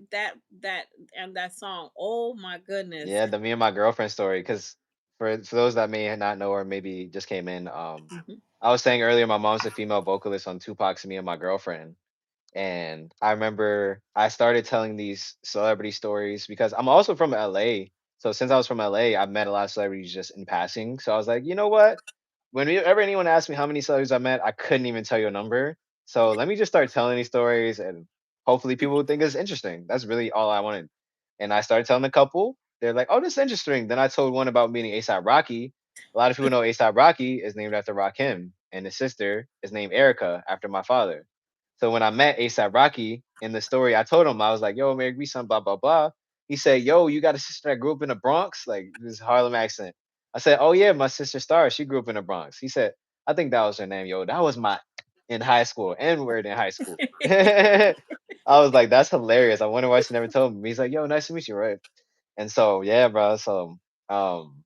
and that song. Oh my goodness. Yeah, the me and my girlfriend story. Because for those that may not know or maybe just came in, Mhm. I was saying earlier my mom's a female vocalist on Tupac's Me and My Girlfriend. And I remember I started telling these celebrity stories because I'm also from LA. So since I was from LA, I've met a lot of celebrities just in passing. So I was like, you know what? Whenever anyone asked me how many celebrities I met, I couldn't even tell you a number. So let me just start telling these stories, and hopefully people will think it's interesting. That's really all I wanted. And I started telling a couple. They're like, "Oh, this is interesting." Then I told one about meeting ASAP Rocky. A lot of people know ASAP Rocky is named after Rakim, and his sister is named Erica after my father. So when I met ASAP Rocky in the story, I told him I was like, "Yo, Mary B, son, blah blah blah." He said, "Yo, you got a sister that grew up in the Bronx?" Like this Harlem accent. I said, "Oh yeah, my sister Star. She grew up in the Bronx." He said, "I think that was her name." Yo, that was my in high school, N word in high school. I was like, "That's hilarious." I wonder why she never told me. He's like, "Yo, nice to meet you, right?" And so yeah, bro. So um,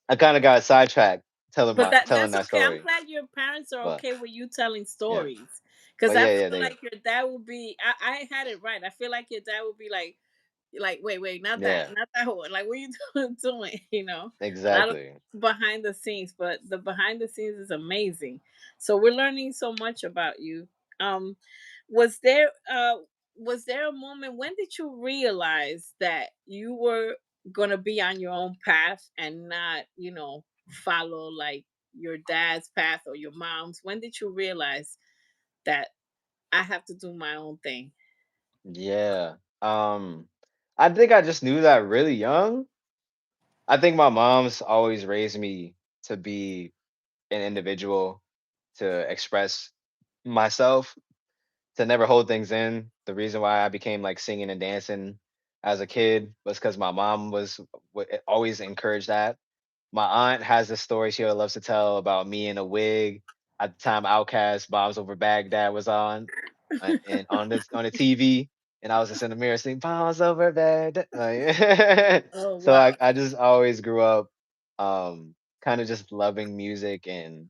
I kind of got sidetracked But telling that's that okay. I'm story, glad your parents are but okay with you telling yeah, stories. Cause but I yeah, yeah, feel they like your dad would be I had it right. I feel like your dad would be like, wait, yeah, not that one. Like, what you doing? You know, and I don't exactly. behind the scenes, but the behind the scenes is amazing. So we're learning so much about you. Um, was there was there a moment when did you realize that you were gonna be on your own path and not, follow like your dad's path or your mom's? When did you realize that I have to do my own thing? Yeah. I think I just knew that really young. I think my mom's always raised me to be an individual, to express myself, to never hold things in. The reason why I became like singing and dancing as a kid was because my mom always encouraged that. My aunt has a story she loves to tell about me in a wig at the time Outkast Bombs Over Baghdad was on, and on the TV, and I was just in the mirror singing "Bombs Over Baghdad." Like, Oh so wow. I just always grew up, um, kind of just loving music and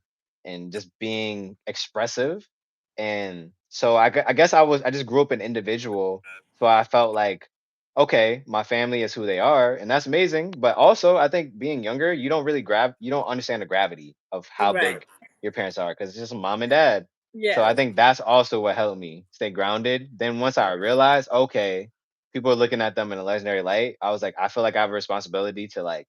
just being expressive, and so I guess I just grew up an individual, so I felt like, okay, my family is who they are, and that's amazing. But also, I think being younger, you don't understand the gravity of how Right. big your parents are because it's just mom and dad. So I Yes. think that's also what helped me stay grounded. Then once I realized, okay, people are looking at them in a legendary light, I was like, I feel like I have a responsibility to like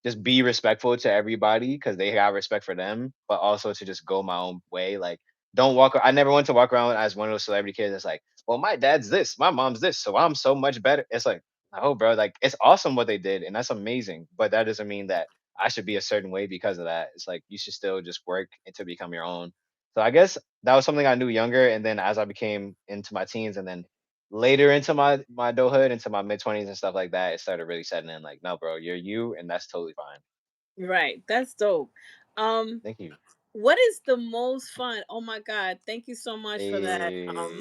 just be respectful to everybody because they have respect for them, but also to just go my own way. Like, don't walk. I never want to walk around as one of those celebrity kids that's like, well, my dad's this, my mom's this, so I'm so much better. It's like, oh, bro, like it's awesome what they did, and that's amazing, but that doesn't mean that I should be a certain way because of that. It's like you should still just work and to become your own. So I guess that was something I knew younger, and then as I became into my teens, and then later into my adulthood, into my mid 20s and stuff like that, it started really setting in. Like, no, bro, you're you, and that's totally fine. Right. That's dope. Um, Thank you. what is the most fun? Oh my God. Thank you so much for that.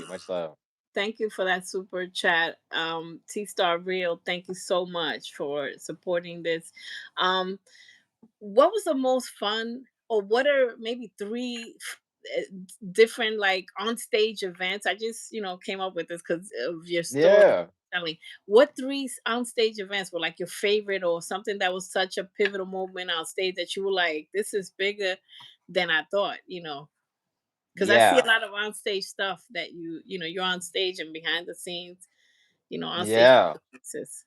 Much love. Thank you for that super chat. T Star Real, thank you so much for supporting this. Um, what was the most fun, or what are maybe three uh, different like on stage events? I just came up with this because of your story Yeah, telling. What three on stage events were like your favorite, or something that was such a pivotal moment on stage that you were like, this is bigger than I thought, because I see a yeah, lot of on stage stuff that you're on stage and behind the scenes, on stage yeah. pieces.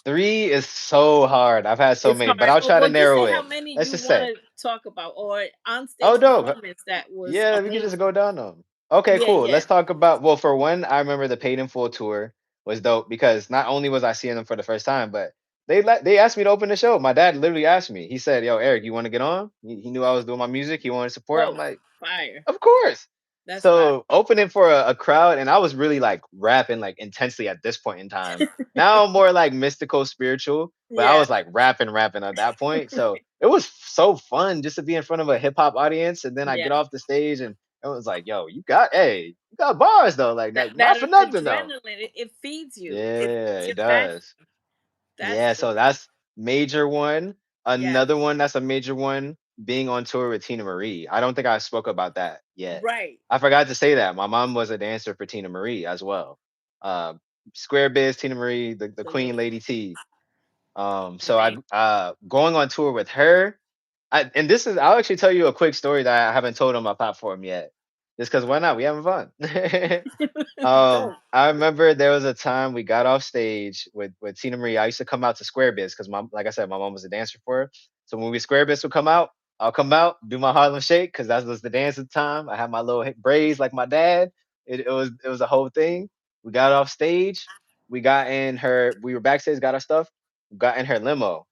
Three is so hard. I've had so It's many, but hard. I'll Oh, try to well, just narrow say how it. many Let's you just want say, to talk about, or on oh, stage dope. performance that was Yeah, we could just amazing. go down them. Okay, Yeah, cool. yeah. Let's talk about, well, for one, I remember the Paid in Full tour was dope because not only was I seeing them for the first time, but they asked me to open the show. My dad literally asked me. He said, "Yo, Eric, you want to get on?" He knew I was doing my music. He wanted support. I'm Oh, like, fire. of course. That's fire. So opening for a crowd, and I was really like rapping like intensely at this point in time. Now I'm more like mystical, spiritual, but I Yeah. was like rapping at that point. So it was so fun just to be in front of a hip hop audience, and then I Yeah. get off the stage, and it was like, yo, you got bars though, like That not for nothing though. adrenaline, it feeds you. It Yeah, feeds it your passion. does. That's Yeah, so dope. that's major one. Yeah. Another one that's a major one, being on tour with Tina Marie. I don't think I spoke about that yet. Right. I forgot to say that. My mom was a dancer for Tina Marie as well. Uh, Square Biz, Tina Marie, the Queen Salute. Lady T. So I Amazing. going on tour with her. And this is I'll actually tell you a quick story that I haven't told on my platform yet. Just because why not? We having fun. Dope. I remember there was a time we got off stage with Tina Marie. I used to come out to Square Biz because like I said, my mom was a dancer for her. So when we Square Biz would come out, I'll come out, do my Harlem Shake because that was the dance at the time. I had my little braids like my dad. It was a whole thing. We got off stage. We were backstage, got our stuff, got in her limo,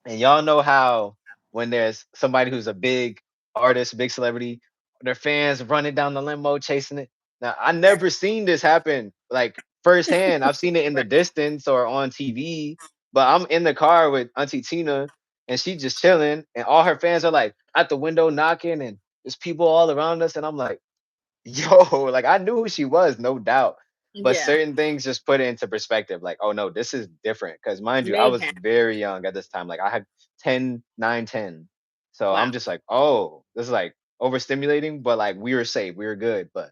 and y'all know how when there's somebody who's a big artist, big celebrity, their fans running down the limo chasing it. Now, I never seen this happen like firsthand. I've seen it in the Right. distance or on TV, but I'm in the car with Auntie Tina and she just chilling, and all her fans are like at the window knocking, and there's people all around us, and I'm like, yo, like I knew who she was, no doubt. But Yeah. certain things just put it into perspective. Like, oh no, this is different. Because mind you, I was Mayhem. very young at this time. Like I had 10, 9, 10. So Wow. I'm just like, oh, this is like overstimulating, but like we were safe, we were good. But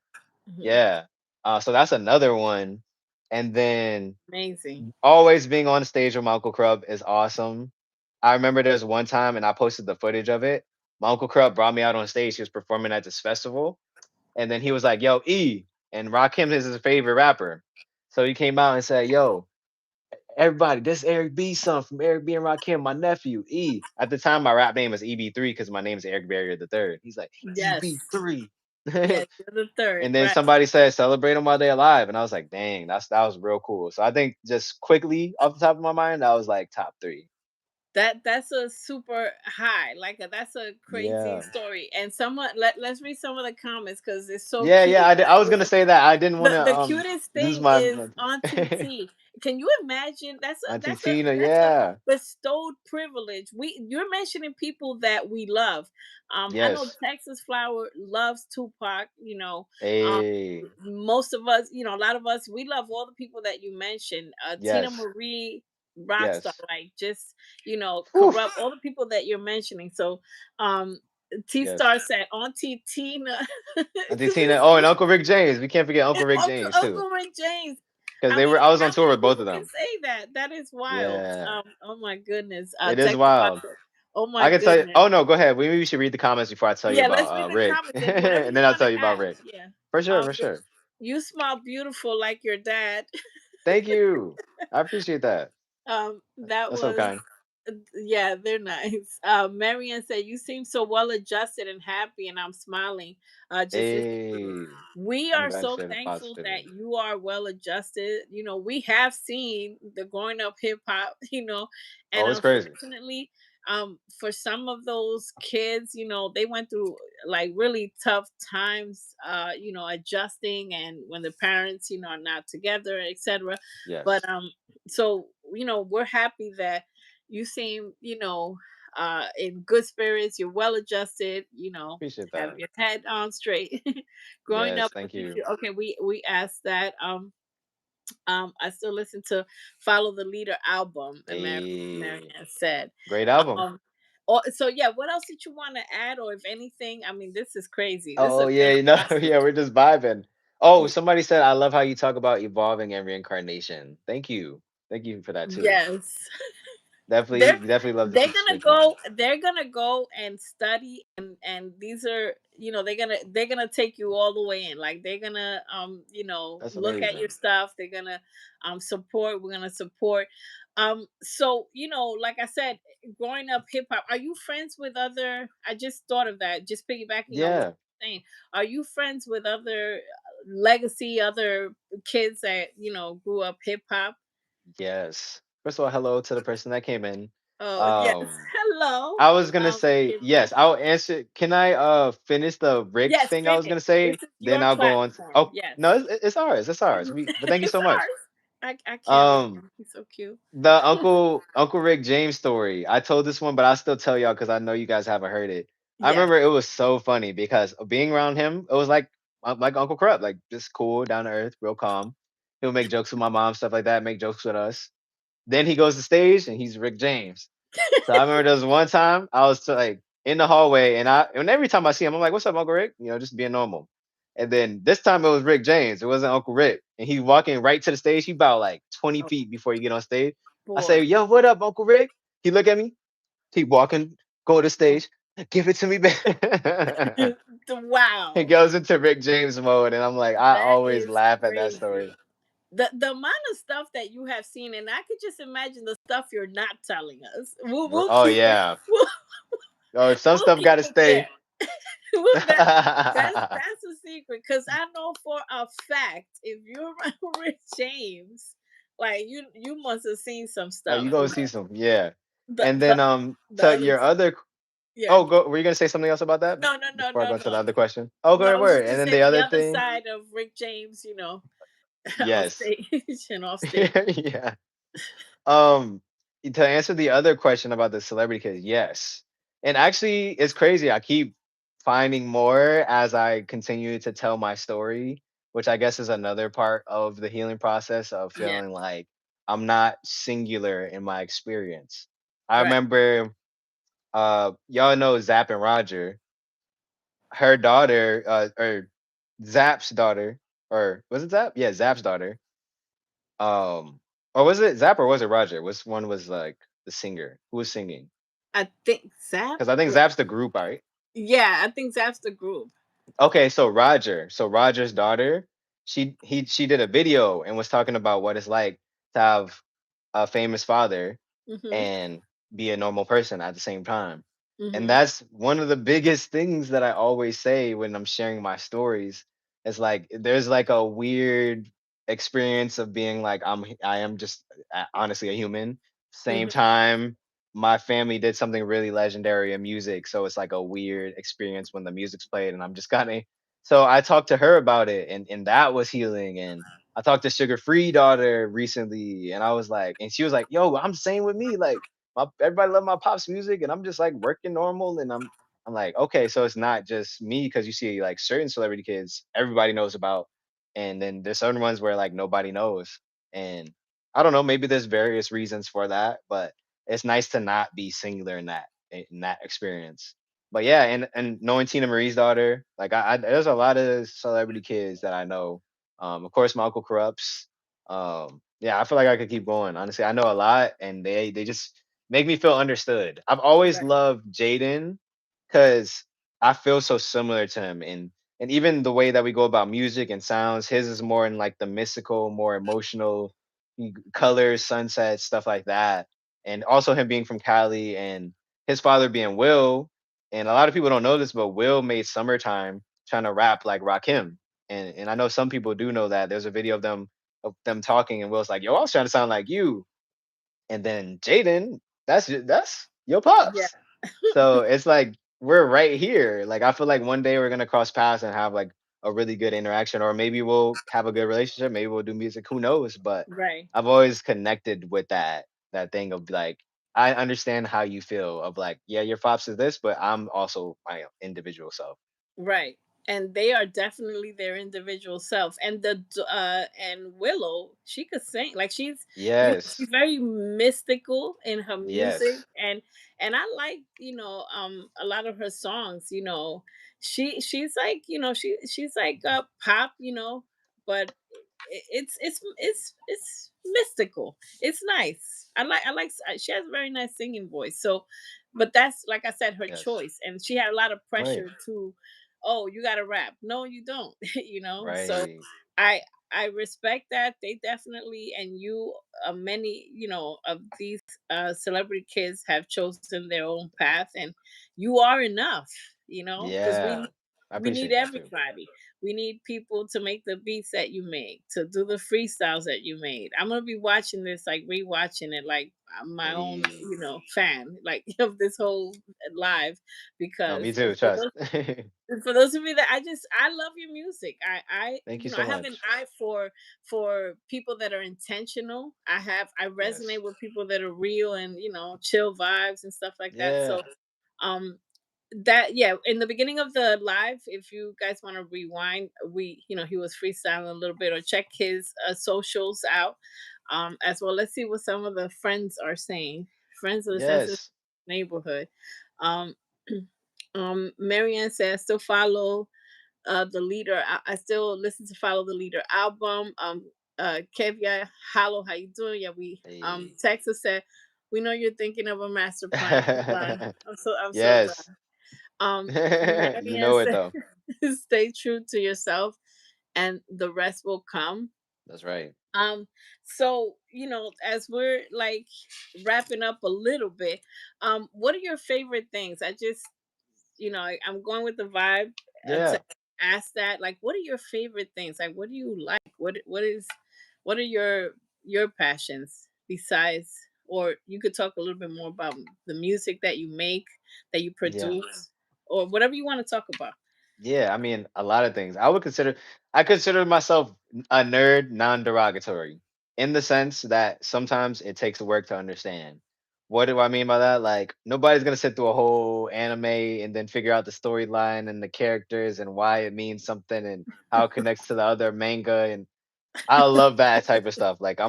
Mhm. yeah. So that's another one. And then Amazing. always being on stage with my Uncle Krub is awesome. I remember there was one time and I posted the footage of it. My Uncle Krub brought me out on stage. He was performing at this festival, and then he was like, "Yo, E," and Rakim is his favorite rapper. So he came out and said, "Yo, everybody, this Eric B son from Eric B and Rakim, my nephew, E. At the time, my rap name was EB3 because my name is Eric Barrier the third. He's like, Yes. EB3. Yes, you're the third, And then right. somebody said, celebrate them while they're alive. And I was like, dang, that was real cool. So I think just quickly off the top of my mind, that was like top three. That's a super high. Like that's a crazy Yeah. story. And someone let's read some of the comments because it's so Yeah, cute. yeah. I was gonna say that. I didn't wanna The cutest lose thing my is Auntie T. Can you imagine? Auntie Tina, yeah. That's a bestowed privilege. You're mentioning people that we love. I know Yes. Texas Flower loves Tupac. Um, Hey. most of us, a lot of us, we love all the people that you mentioned. Tina Yes. Marie, Rockstar, Yes. like just Whew. corrupt all the people that you're mentioning. So, um, T Yes. Star said Auntie Tina. Auntie Tina. Oh, and Uncle Rick James. We can't forget Uncle And Rick James too. Uncle Rick James. Because they were I was on How tour many with both people of can them. say that? That is wild. Yeah. Oh my goodness. It is Texas wild. Flyer. Oh my I can tell you. goodness. Oh no, go ahead. Maybe we should read the comments before I tell you Yeah, about let's read the Rick, comments and whatever and you then I'll want tell to you about add. Rick. Yeah. For sure, for sure. You smile beautiful like your dad. Thank you. I appreciate that. That That's so was kind. yeah, they're nice. Marian said, "You seem so well adjusted and happy, and I'm smiling. Just listening to you. Hey, We I'm are glad to so share the thankful that positivity. you are well adjusted. We have seen the growing up hip hop, and Oh, it's crazy. unfortunately, for some of those kids, they went through like really tough times, adjusting, and when the parents, are not together, etc. Yes, But so we're happy that you seem in good spirits, you're well adjusted, appreciate have that. your head on straight. Growing Yes, up with thank you you. okay, we asked that. I still listen to Follow the Leader album, and A Marianne said. great album. um so yeah, what else did you want to add, or if anything? I mean, this is crazy, this is Oh a yeah, great you know, process. yeah, we're just vibing. Oh, somebody said I love how you talk about evolving and reincarnation. Thank you. Thank you for that too. Yes. Definitely, they're definitely love to they're see the gonna spiritual mind. go they're gonna go and study, and these are, they're gonna take you all the way in, like they're gonna That's look at your amazing. stuff, they're gonna support, we're gonna support. So like I said, growing up hip hop, are you friends with other, I just thought of that, just piggybacking on what Yeah. you're saying, are you friends with other legacy, other kids that grew up hip hop? Yes. First of all, hello to the person that came in. Oh, yes. Um, Hello. I was gonna say Gabriel. yes. I'll answer. Can I finish the Rick Yes, thing I was finish. gonna This say? is Then your I'll go on. platform. Oh Yes. no, it's ours. It's ours. But thank you It's so much. ours. I can't wait. Um, He's so cute. the Uncle Rick James story. I told this one, but I still tell y'all because I know you guys haven't heard it. I Yes. remember it was so funny because being around him, it was like Uncle Corrupt, like just cool, down to earth, real calm. He'll make jokes with my mom, stuff like that. Make jokes with us. Then he goes to stage and he's Rick James. So I remember there was one time I was like in the hallway, and every time I see him, I'm like, "What's up, Uncle Rick?" Just being normal. And then this time it was Rick James. It wasn't Uncle Rick, and he's walking right to the stage. He about like 20 Oh feet before you get on stage. I say, boy. "Yo, what up, Uncle Rick?" He look at me, keep walking, go to the stage, give it to me back. He Wow. goes into Rick James mode, and I'm like, I That always is laugh at that story. crazy. The amount of stuff that you have seen, and I could just imagine the stuff you're not telling us. We'll Oh keep it. yeah. We'll, Oh, some we'll stuff keep got to it there. stay. Well, that's a secret, because I know for a fact if you're around Rich James, like you must have seen some Oh, stuff. you gonna see some, yeah. The And the then the to other your other yeah. oh, go were you gonna say something else about that No, no, no, before I no, go to the no. other question? Oh, No, go I ahead, was word. just And gonna then say the the other other thing, side of Rick James, on yes. stage and off stage. Yeah. Um, to answer the other question about the celebrity case, yes. And actually, it's crazy. I keep finding more as I continue to tell my story, which I guess is another part of the healing process of Yeah, feeling like I'm not singular in my experience. I right. remember y'all know Zap and Roger, her daughter, or Zap's daughter, or was it Zap? Yeah, Zap's daughter. Or was it Zap or was it Roger? Which one was like the singer? Who was singing? I think Zap. Because I think Zap's the group, right? Yeah, I think Zap's the group. Okay, so Roger, so Roger's daughter, she did a video and was talking about what it's like to have a famous father Mhm. and be a normal person at the same time. And Mhm. that's one of the biggest things that I always say when I'm sharing my stories. It's like there's like a weird experience of being like I am just honestly a human. Same Mhm. time, my family did something really legendary in music, so it's like a weird experience when the music's played, and I'm just kind of. So I talked to her about it, and that was healing. And I talked to Sugar Free daughter recently, and I was like, and she was like, "Yo, I'm same with me. Like, everybody love my pops music, and I'm just like working normal." And I'm like, okay, so it's not just me because you see like certain celebrity kids everybody knows about, and then there's certain ones where like nobody knows. And I don't know, maybe there's various reasons for that, but it's nice to not be singular in that experience. But yeah, and knowing Tina Marie's daughter, like I there's a lot of celebrity kids that I know. Of course, my uncle Corrupts. Yeah, I feel like I could keep going. Honestly, I know a lot, and they just make me feel understood. I've always Right. loved Jaden because I feel so similar to him, and even the way that we go about music and sounds, his is more in like the mystical, more emotional colors, sunsets, stuff like that. And also him being from Cali and his father being Will. And a lot of people don't know this, but Will made Summertime trying to rap like Rakim. And I know some people do know that. There's a video of them talking, and Will's like, "Yo, I was trying to sound like you." And then Jaden, that's your Yeah. pops. So it's like we're right here. Like I feel like one day we're gonna cross paths and have like a really good interaction, or maybe we'll have a good relationship. Maybe we'll do music. Who knows? But Right. I've always connected with that thing of like I understand how you feel of like, yeah, your pops is this, but I'm also my individual self. Right. And they are definitely their individual self. And and Willow, she could sing. Like she's Yes. very mystical in her music, Yes. and I like, a lot of her songs, she's like, she's like pop, but it's mystical. It's nice. She has a very nice singing voice. So, but that's, like I said, her Yes. choice, and she had a lot of Right. pressure to, oh, you got to rap. No, you don't. So Right. I I respect that. They definitely, and many, of these celebrity kids have chosen their own path, and you are enough. Because Yeah. I we need appreciate that too. everybody. We need people to make the beats that you make, to do the freestyles that you made. I'm gonna be watching this, like rewatching it, like I'm my own, Please. fan, like of this whole live, No, me because too. Trust. for those of you that I love your music. Thank you I so have an much. eye for people that are intentional. I Yes. resonate with people that are real and, chill vibes and stuff like that. So, Yeah. um that yeah, in the beginning of the live, if you guys want to rewind, he was freestyling a little bit, or check his socials out, as well. Let's see what some of the friends are saying. Friends of the sensitive Yes. neighborhood. um Marianne says, still follow the leader. I still listen to Follow the Leader album. Kevia, hello, how you doing? Yeah, we Hey. Texas said, we know you're thinking of a master plan. I'm so glad. Yes. You Marianne know it said, though. stay true to yourself, and the rest will come. That's right. So, as we're like wrapping up a little bit, what are your favorite things? I'm going with the vibe, to Yeah. ask that. Like, what are your favorite things? Like, what do you like? What are your passions besides? Or you could talk a little bit more about the music that you make, that you Yeah. produce, or whatever you want to talk about. Yeah. I mean, a lot of things. I consider myself a nerd, non-derogatory, in the sense that sometimes it takes work to understand. What do I mean by that? Like nobody's gonna sit through a whole anime and then figure out the storyline and the characters and why it means something and how it connects to the other manga. And I love that type of stuff. Like I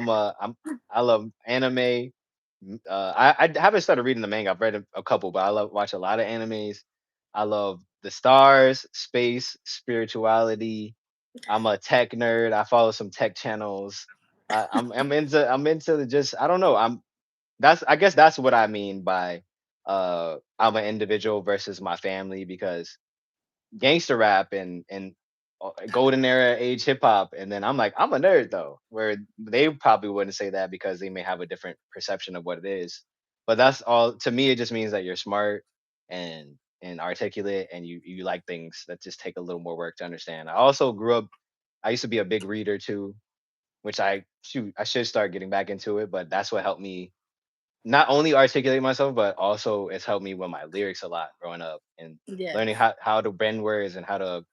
love anime. I haven't started reading the manga. I've read a couple, but I love watch a lot of animes. I love the stars, space, spirituality. I'm a tech nerd. I follow some tech channels. I'm into the just I don't know. I guess that's what I mean by I'm an individual versus my family because gangster rap and golden era age hip hop, and then I'm like, I'm a nerd though. Where they probably wouldn't say that because they may have a different perception of what it is. But that's all to me. It just means that you're smart and articulate, and you like things that just take a little more work to understand. I also grew up. I used to be a big reader too, which I should start getting back into it. But that's what helped me not only articulate myself, but also it's helped me with my lyrics a lot growing up and learning Yes. how to bend words and how to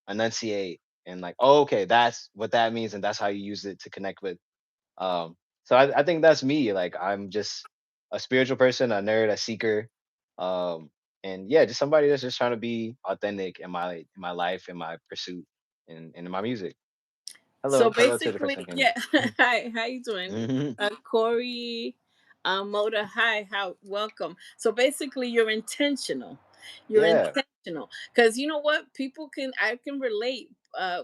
enunciate and like, oh, okay, that's what that means, and that's how you use it to connect with. So I think that's me. Like I'm just a spiritual person, a nerd, a seeker, um, and yeah, just somebody that's just trying to be authentic in my life, in my pursuit, and in my music. So Hello to the basically, person who came yeah. Hi, how you doing? in. Hmm. Corey, Moda. Hi, how welcome. So basically, you're intentional. You're Yeah, intentional because you know what? People can I can relate.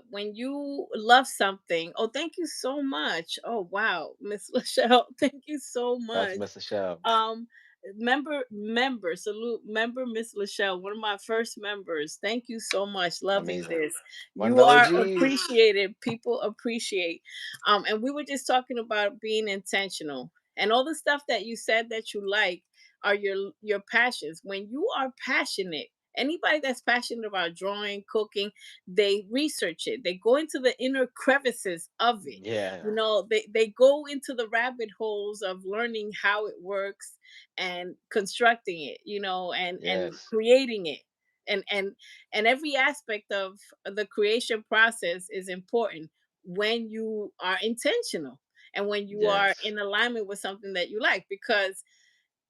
When you love something. Oh, thank you so much. Oh, wow, Miss Michelle, thank you so that's much. Mr. Shell. Um, salute, member Miss Lachelle, one of my first members. Thank you so much. Loving Amazing. this. One of You the are OGs. appreciated. People appreciate. And we were just talking about being intentional and all the stuff that you said that you like are your passions. When you are passionate, anybody that's passionate about drawing, cooking, they research it. They go into the inner crevices of it. Yeah. They go into the rabbit holes of learning how it works and constructing it, and Yes. creating it. And and and every aspect of the creation process is important when you are intentional and when you are Yes. in alignment with something that you like, because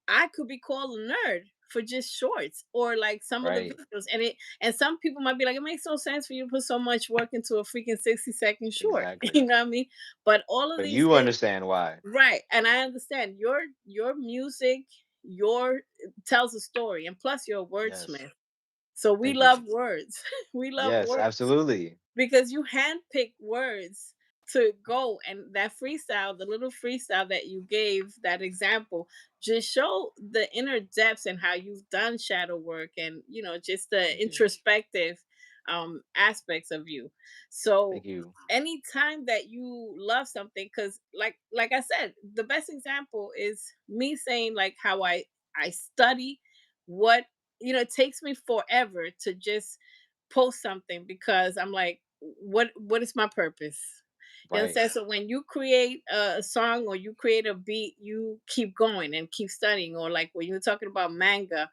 I could be called a nerd for just shorts or like some of the Right. videos. And some people might be like, it makes no sense for you to put so much work into a freaking 60-second short. You Exactly. know what I mean? But all of But these you things, understand why. right. And I understand your music, your tells a story, and plus you're a Yes. wordsmith. So we Thank you. love words. We love Yes, words absolutely. because you handpick words to go, and that freestyle, the little freestyle that you gave, that example, just show the inner depths and how you've done shadow work and just the Thank you. introspective aspects of you. So Thank you. anytime that you love something, because like I said, the best example is me saying like how I study what, it takes me forever to just post something because I'm like, what is my purpose? You Right. understand? So when you create a song or you create a beat, you keep going and keep studying. Or like when you're talking about manga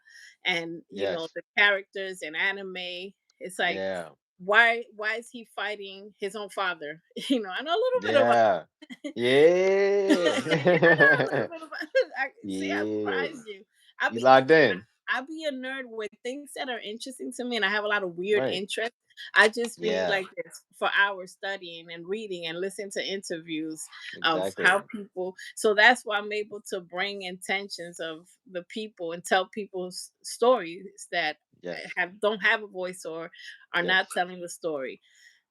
and Yes. the characters and anime, it's like, Yeah. why is he fighting his own father? I know a little bit about Yeah. I know a little Yeah. bit about see, I Yeah. surprised you. I You be locked in. I be a nerd with things that are interesting to me, and I have a lot of weird Right. interests. I just be Yeah. like this for hours studying and reading and listening to interviews of how Exactly. people. So that's why I'm able to bring intentions of the people and tell people's stories that Yes. don't have a voice or are not Yes. telling the story.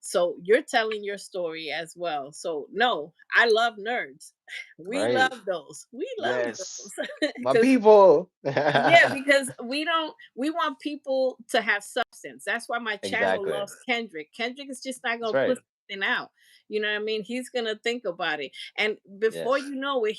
So you're telling your story as well. So no, I love nerds. We Right. love those. We love Yes. those My because people. yeah, because we want people to have substance. That's why my channel Exactly. loves Kendrick. Kendrick is just not That's gonna put right. something out. You know what I mean? He's gonna think about it. And before Yes. you know it,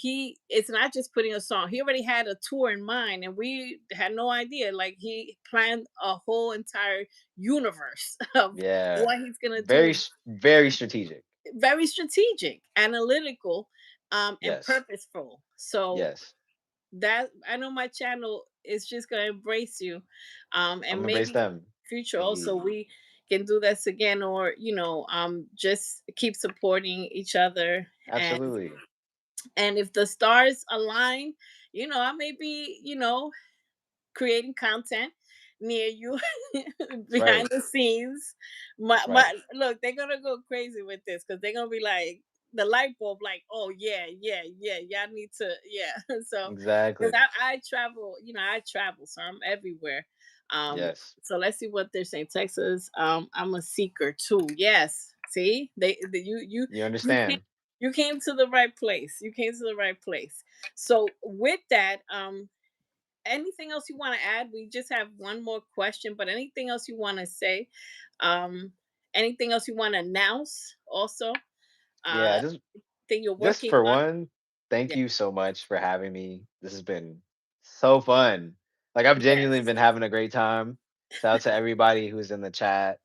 it's not just putting a song. He already had a tour in mind and we had no idea. Like he planned a whole entire universe of Yeah. what he's gonna do. Very strategic. Very strategic, analytical, and Yes. purposeful. So Yes. that I know my channel is just gonna embrace you, I'm and gonna embrace maybe them. future Thank you. also we can do this again, or just keep supporting each other, Absolutely. and if the stars align, I may be creating content near you That's behind right. the scenes. My That's right. my look, they're gonna go crazy with this because they're gonna be like the light bulb, like, oh yeah, yeah, yeah, y'all need to, yeah. So because Exactly. I travel, I travel, so I'm everywhere. Um, Yes. so let's see what they're saying. Texas, I'm a seeker too. Yes. See, You you came understand. you came to the right place. You came to the right place. So with that, anything else you want to add? We just have one more question, but anything else you want to say? Um, Anything else you want to announce? Also, Yeah, uh, thing you're just working for on? one, thank Yeah. you so much for having me. This has been so fun. Like I've genuinely Yes. been having a great time. Shout out to everybody who's in the chat,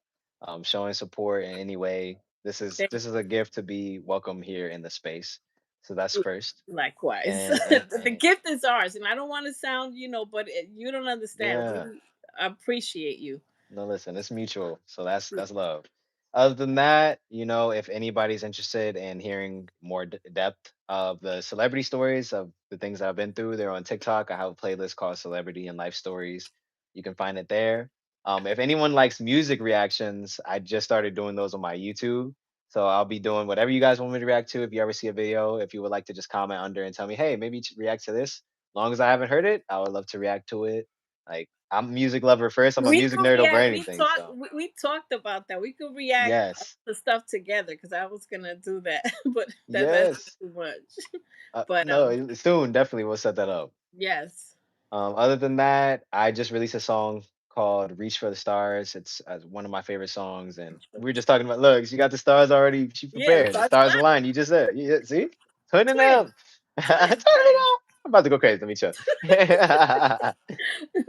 showing support in any way. Thank- This is a gift to be welcome here in the space. So that's first. Likewise. The And gift is ours, and I don't want to sound, but you don't understand. yeah. We appreciate you. No, listen, it's mutual. So that's love. Other than that, if anybody's interested in hearing more depth of the celebrity stories of the things that I've been through, they're on TikTok. I have a playlist called Celebrity and Life Stories. You can find it there. If anyone likes music reactions, I just started doing those on my YouTube. So I'll be doing whatever you guys want me to react to. If you ever see a video, if you would like to just comment under and tell me, hey, maybe react to this. As long as I haven't heard it, I would love to react to it. Like I'm a music lover first. I'm a We music could, nerd over yeah, we anything. talked. So We talked about that. We could react yes, to stuff together because I was gonna do that, but that's yes. too much. But No, soon definitely we'll set that up. yes, Other than that, I just released a song called "Reach for the Stars." It's one of my favorite songs, and we were just talking about. Look, she got the stars already. She yeah, prepared. The start stars line align. You just said. Yeah, see, turn it up. twin, Turn twin, it twin. up. I'm about to go crazy. Let me chill.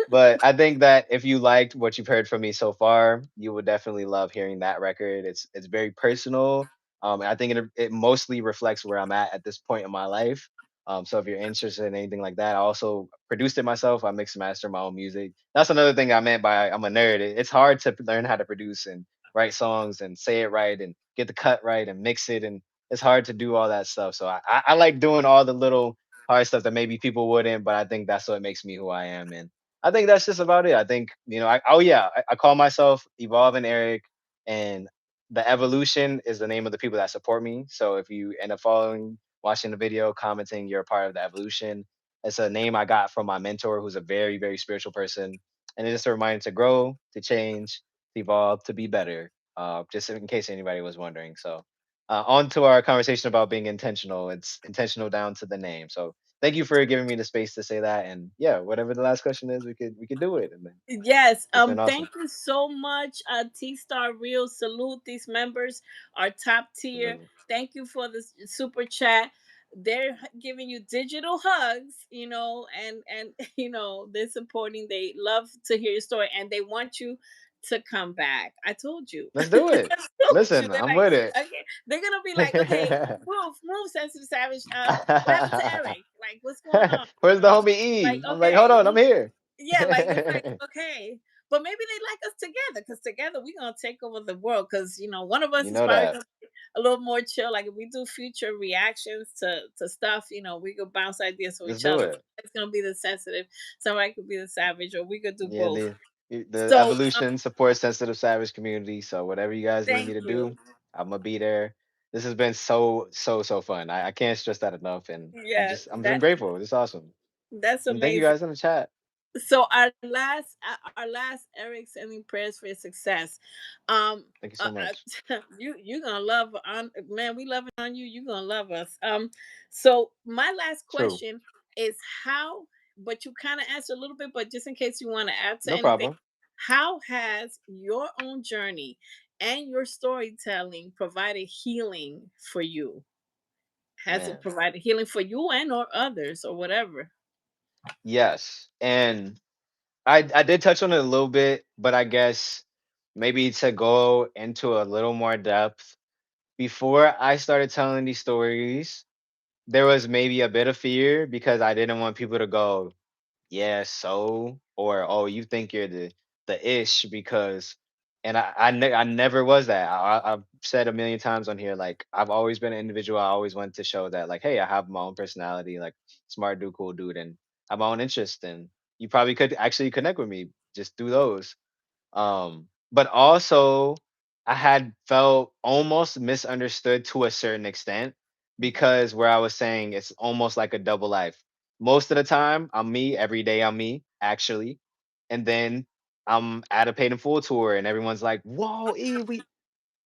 But I think that if you liked what you've heard from me so far, you would definitely love hearing that record. It's very personal. I think it mostly reflects where I'm at this point in my life. So if you're interested in anything like that, I also produced it myself. I mix and master my own music. That's another thing I meant by I'm a nerd. It's hard to learn how to produce and write songs and say it right and get the cut right and mix it, and it's hard to do all that stuff. So I like doing all the little hard stuff that maybe people wouldn't, but I think that's what makes me who I am. And I think that's just about it. I think, oh yeah, I call myself Evolve and Eric, and the evolution is the name of the people that support me. So if you end up following, watching the video, commenting, you're a part of the evolution. It's a name I got from my mentor, who's a very, very spiritual person. And it's just a reminder to grow, to change, to evolve, to be better. Just in case anybody was wondering. So on to our conversation about being intentional. It's intentional down to the name. So thank you for giving me the space to say that. And yeah, whatever the last question is, we could do it. And then Yes, it's been awesome. thank you so much, T Star Real. Salute these members, are top tier. Absolutely. Thank you for this super chat. They're giving you digital hugs, and they're supporting. They love to hear your story, and they want you to come back. I told you. Let's I do it. told you. Listen, They're I'm like, with it. okay, they're gonna be like, okay, move, sensitive savage. What happened to Eric? Like, what's going on? Where's the homie E? Like, I'm like, hold okay, on, I'm here. yeah, like it's like okay, but maybe they like us together because together we're gonna take over the world. Because one of us You is know probably that. gonna be a little more chill. Like if we do future reactions to stuff, we could bounce ideas from Let's each do other. it. It's gonna be the sensitive. Somebody could be the savage, or we could do Yeah, both. the So evolution supports sensitive savage community. So whatever you guys need me thank to you. do, I'm gonna be there. This has been so fun. I can't stress that enough, and Yeah, I'm grateful. It's awesome. that's And thank you amazing. guys in the chat. So our last Eric sending prayers for his success. Thank you so much. You gonna love on man. We loving on you. You gonna love us. So my last True. question is how, but you kind of answered a little bit, but just in case you want to add to No anything, problem. how has your own journey and your storytelling provided healing for you? Has it Man. provided healing for you and or others or whatever? Yes. And I did touch on it a little bit, but I guess maybe to go into a little more depth. Before I started telling these stories, there was maybe a bit of fear because I didn't want people to go, yeah, so, or oh, you think you're the ish because, and I never was that. I've said a million times on here, like I've always been an individual. I always wanted to show that, like, hey, I have my own personality, like smart dude, cool dude, and I have my own interests, and you probably could actually connect with me just through those. But also I had felt almost misunderstood to a certain extent because where I was saying it's almost like a double life. Most of the time I'm me, every day I'm me, actually. And then I'm at a paid in full tour and everyone's like, whoa, E, we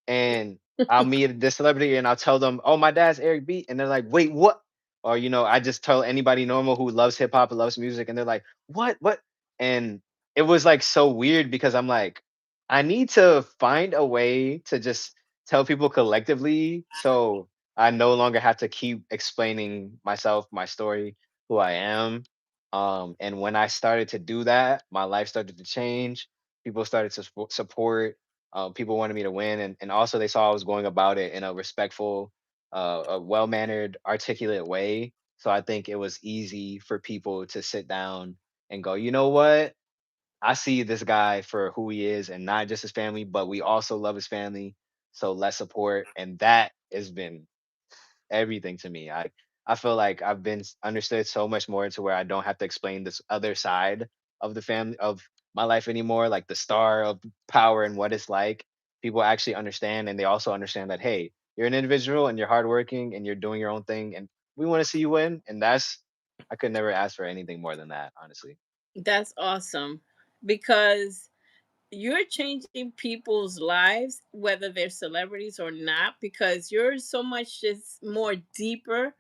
and I'll meet this celebrity and I'll tell them, oh, my dad's Eric B. And they're like, wait, what? Or, I just tell anybody normal who loves hip hop and loves music, and they're like, what? And it was like so weird because I'm like, I need to find a way to just tell people collectively so I no longer have to keep explaining myself, my story, who I am. And when I started to do that, my life started to change. People started to support. People wanted me to win, and also they saw I was going about it in a respectful, a well mannered, articulate way. So I think it was easy for people to sit down and go, you know what? I see this guy for who he is and not just his family, but we also love his family. So let's support. And that has been everything to me. I feel like I've been understood so much more to where I don't have to explain this other side of the family of my life anymore, like the star of power and what it's like. People actually understand, and they also understand that hey, you're an individual and you're hardworking and you're doing your own thing, and we want to see you win. And that's I could never ask for anything more than that, honestly. That's awesome because you're changing people's lives, whether they're celebrities or not, because you're so much just more deeper.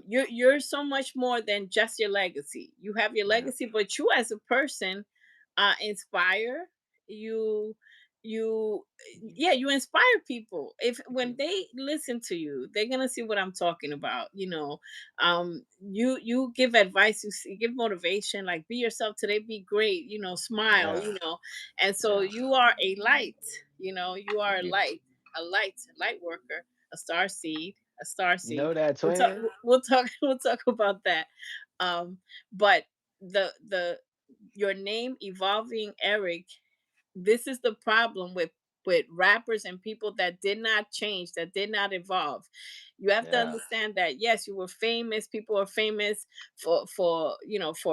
You're so much more than just your legacy. You have your Yeah, legacy, but you as a person inspire. You you yeah, you inspire people. If thank when you. they listen to you, they're gonna see what I'm talking about. You give advice, you give motivation, like be yourself today, be great, smile, Yeah, and so yeah. you are a light. You are Thank a you. light, a light worker, a star seed, a star You seed. know that, We'll talk. twin? We'll talk. We'll talk about that. But the your name evolving, Eric, this is the problem with rappers and people that did not change, that did not evolve. You have to Yeah, understand that yes, you were famous, people are famous for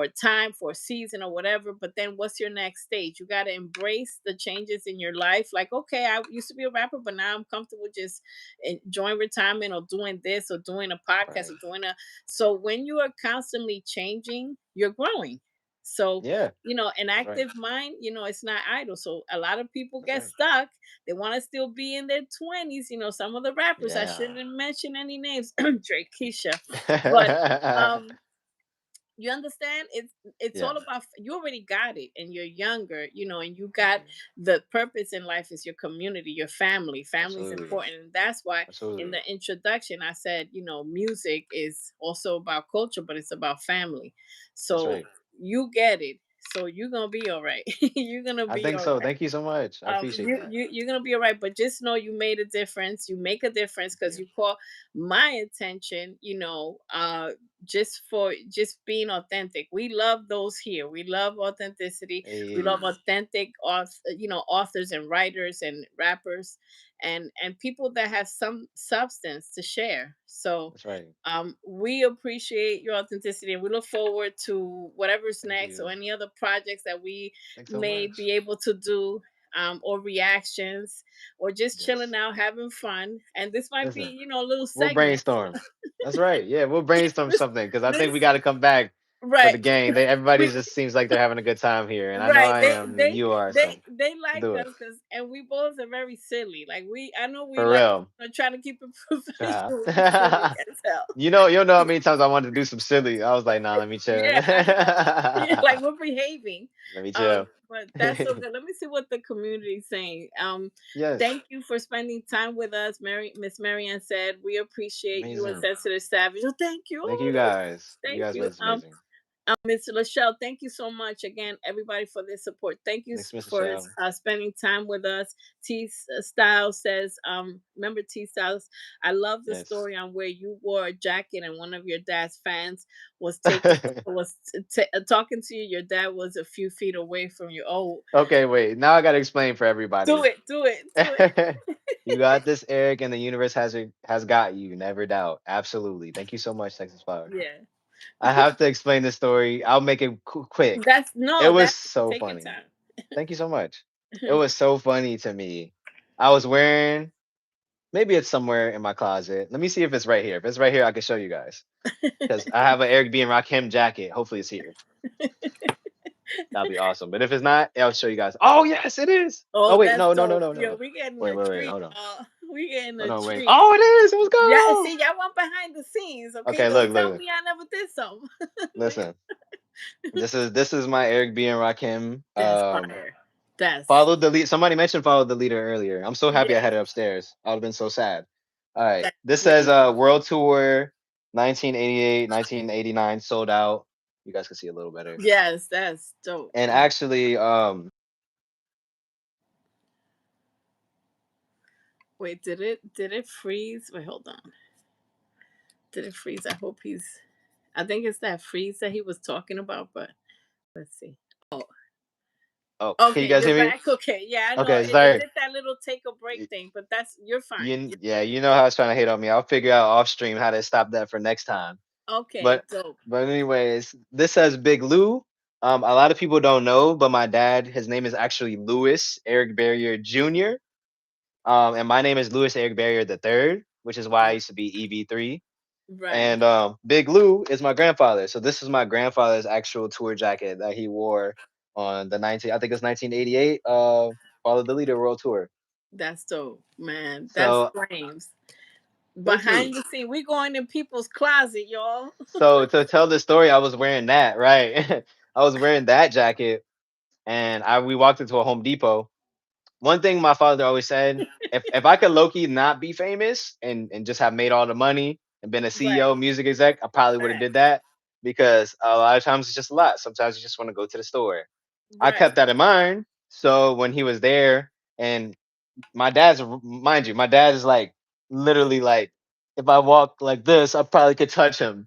a time, for a season or whatever, but then what's your next stage? You got to embrace the changes in your life. Like, okay, I used to be a rapper, but now I'm comfortable just enjoying retirement or doing this or doing a podcast right. or doing a so when you are constantly changing, you're growing. So Yeah, an that's right. active mind, it's not idle. So a lot of people That's get right. stuck. They want to still be in their 20s. Some of the rappers, I Yeah. shouldn't mention any names, Drake, Keisha, but um you understand, it's Yeah, all about, you already got it and you're younger, and you thank got you. the purpose in life is your community, your family is Absolutely. important, and that's why in Absolutely. the introduction I said, music is also about culture, but it's about family. That's So right. you get it, so you're gonna be all right. You're gonna I be think all so. right. Thank you so much. I appreciate that. You're gonna be all right, but just know you made a difference. You make a difference Thank because you. you call my attention, just for just being authentic. We love those here. We love authenticity. We love Hey, authentic authors and writers and rappers and people that have some substance to share. So that's right. we appreciate your authenticity and we look forward to whatever's Thank next or you. any other projects that we Thanks so may much. be able to do, or reactions, or just chilling Yes. out, having fun. And this might be, Listen, a little we'll segment. brainstorm. That's right. Yeah, we'll brainstorm this, something because I think we this, got to come back for the right. gang. Everybody we, just seems like they're having a good time here, and I know right. I They, am, and they, you are. they, So they let's like do it us because, and we both are very silly. Like I know we for like, real. trying to keep it Yeah. professional. We silly as hell. You'll know how many times I wanted to do some silly. I was like, nah, let me chill. Yeah, I know. Yeah, like we're behaving. Let me chill. But that's so good. Let me see what the community is saying. Yes. Thank you for spending time with us. Miss Marianne said, we appreciate you and Amazing. Sensitive Savage. Oh, thank you. Thank you Oh, guys. You thank guys you. was amazing. Miss Lachelle, thank you so much again, everybody, for their support. Thank you Thanks, Mr. for Shell. spending time with us. Styles says, remember T Styles, I love the Yes. story on where you wore a jacket and one of your dad's fans was taking was talking to you. Your dad was a few feet away from you. Oh, Okay, wait. Now I gotta explain for do everybody. it, do it, do it. You got this, Eric, and the universe has got you. Never doubt. Absolutely. Thank you so much, Texas Flower. Yeah, I have to explain the story. I'll make it quick. that's It no, was that so take your funny. time. Thank you so much. It was so funny to me. I was wearing, maybe it's somewhere in my closet. Let me see if it's right here. If it's right here, I can show you guys. Because I have an Eric B. and Rakim jacket. Hopefully it's here. That'll be awesome. But if it's not, I'll show you guys. Oh yes, it is. Oh Oh, wait, that's no, no, no, dope. no, Yo, no. we getting Wait, a wait, wait. treat. Hold on. We getting Hold a on, wait. treat. Oh, it is. Let's Yeah, go. see, y'all want behind the scenes, okay? Okay, Don't look, tell look. me I never did something. Listen. This is my Eric B and Rakim That's fire. That's Follow the lead. Somebody mentioned follow the leader earlier. I'm so happy I yeah, had it upstairs. I would have been so sad. All right. that's This says amazing. World Tour 1988, 1989 sold out. You guys can see a little better. Yes, that's dope. And actually, Wait, did it freeze? Wait, hold on. Did it freeze? I hope he's. I think it's that freeze that he was talking about, but let's see. Oh, oh, can you okay, guys you're hear me? back. Okay, yeah, I know Okay, it sorry. did that little take a break Y- thing, but that's you're fine. yeah, you know how it's trying to hate on me. I'll figure out off stream how to stop that for next time. Okay, But dope. anyways, this says Big Lou. A lot of people don't know, but my dad, his name is actually Louis Eric Barrier Jr. And my name is Louis Eric Barrier the third, which is why I used to be EV3. Right. And Big Lou is my grandfather. So this is my grandfather's actual tour jacket that he wore on the 19, I think it's 1988, Follow the Leader World Tour. That's dope, man. That's So flames. thank Behind you. the scene, we going in people's closet, y'all. So to tell the story, I was wearing that, right? I was wearing that jacket, and I we walked into a Home Depot. One thing my father always said, if I could low key not be famous and just have made all the money and been a Right. CEO, music exec, I probably would have did Facts. that because a lot of times it's just a lot. Sometimes you just want to go to the store. I Right. kept that in mind. So when he was there, and my dad's, mind you, my dad is like literally like, if I walk like this, I probably could touch him.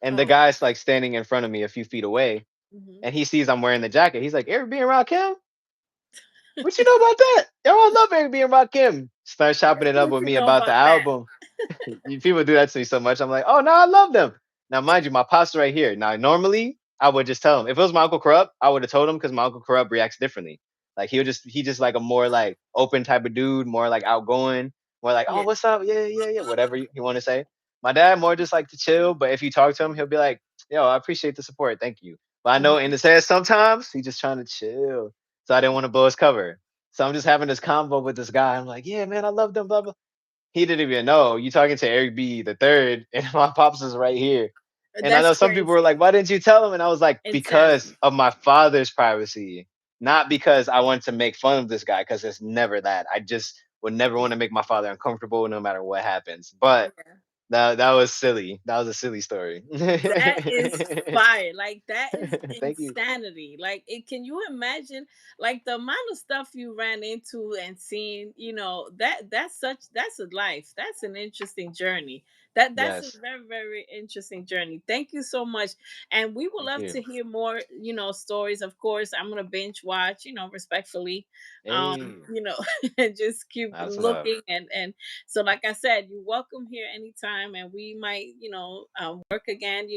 And the Oh. guy's like standing in front of me a few feet away, Hmm. and he sees I'm wearing the jacket. He's like, "Eric being Rakim? What you know about that? Yo, I love Eric being Rakim." Start chopping it up What with you me know about the about that? album. People do that to me so much. I'm like, oh no, I love them. Now, mind you, my pops right here. Now, normally I would just tell him. If it was my Uncle Corrupt, I would have told him because my Uncle Corrupt reacts differently. Like he just like a more like open type of dude, more like outgoing, more like, oh, Yeah. what's up? Yeah, yeah, yeah, whatever you want to say. My dad more just like to chill, but if you talk to him, he'll be like, yo, I appreciate the support, thank you. But I know in Mhm. his head sometimes he's just trying to chill. So I didn't want to blow his cover. So I'm just having this convo with this guy. I'm like, yeah, man, I love them, blah blah. He didn't even know. You talking to Eric B the third, and my pops is right here. And I That's know some people were crazy. like, "Why didn't you tell him?" And I was like, "Because Insanity. of my father's privacy, not because I want to make fun of this guy. Because it's never that. I just would never want to make my father uncomfortable, no matter what happens." But Yeah. that was silly. That was a silly story. That is fire. Like that is Thank you. insanity. Like it can you imagine like the amount of stuff you ran into and seen, that's a life. That's an interesting journey. That's a Yes. very, very interesting journey. Thank you so much. And we would Thank love you. to hear more, stories. Of course, I'm gonna binge watch, respectfully. Hey, You know, and just keep that's what up. looking and so, like I said, you're welcome here anytime, and we might, work again,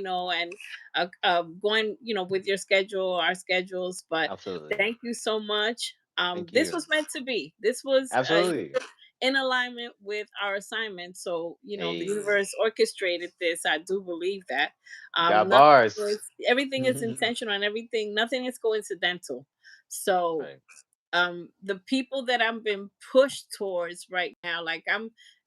and going, with your schedule, our schedules. But Absolutely. thank you so much. Thank This you. was meant to be. This was Absolutely. in alignment with our assignment. So, the Hey, universe orchestrated this. I do believe that. got Nothing bars. is, everything is intentional and everything, nothing is coincidental. So, Right. the people that I'm being pushed towards right now, like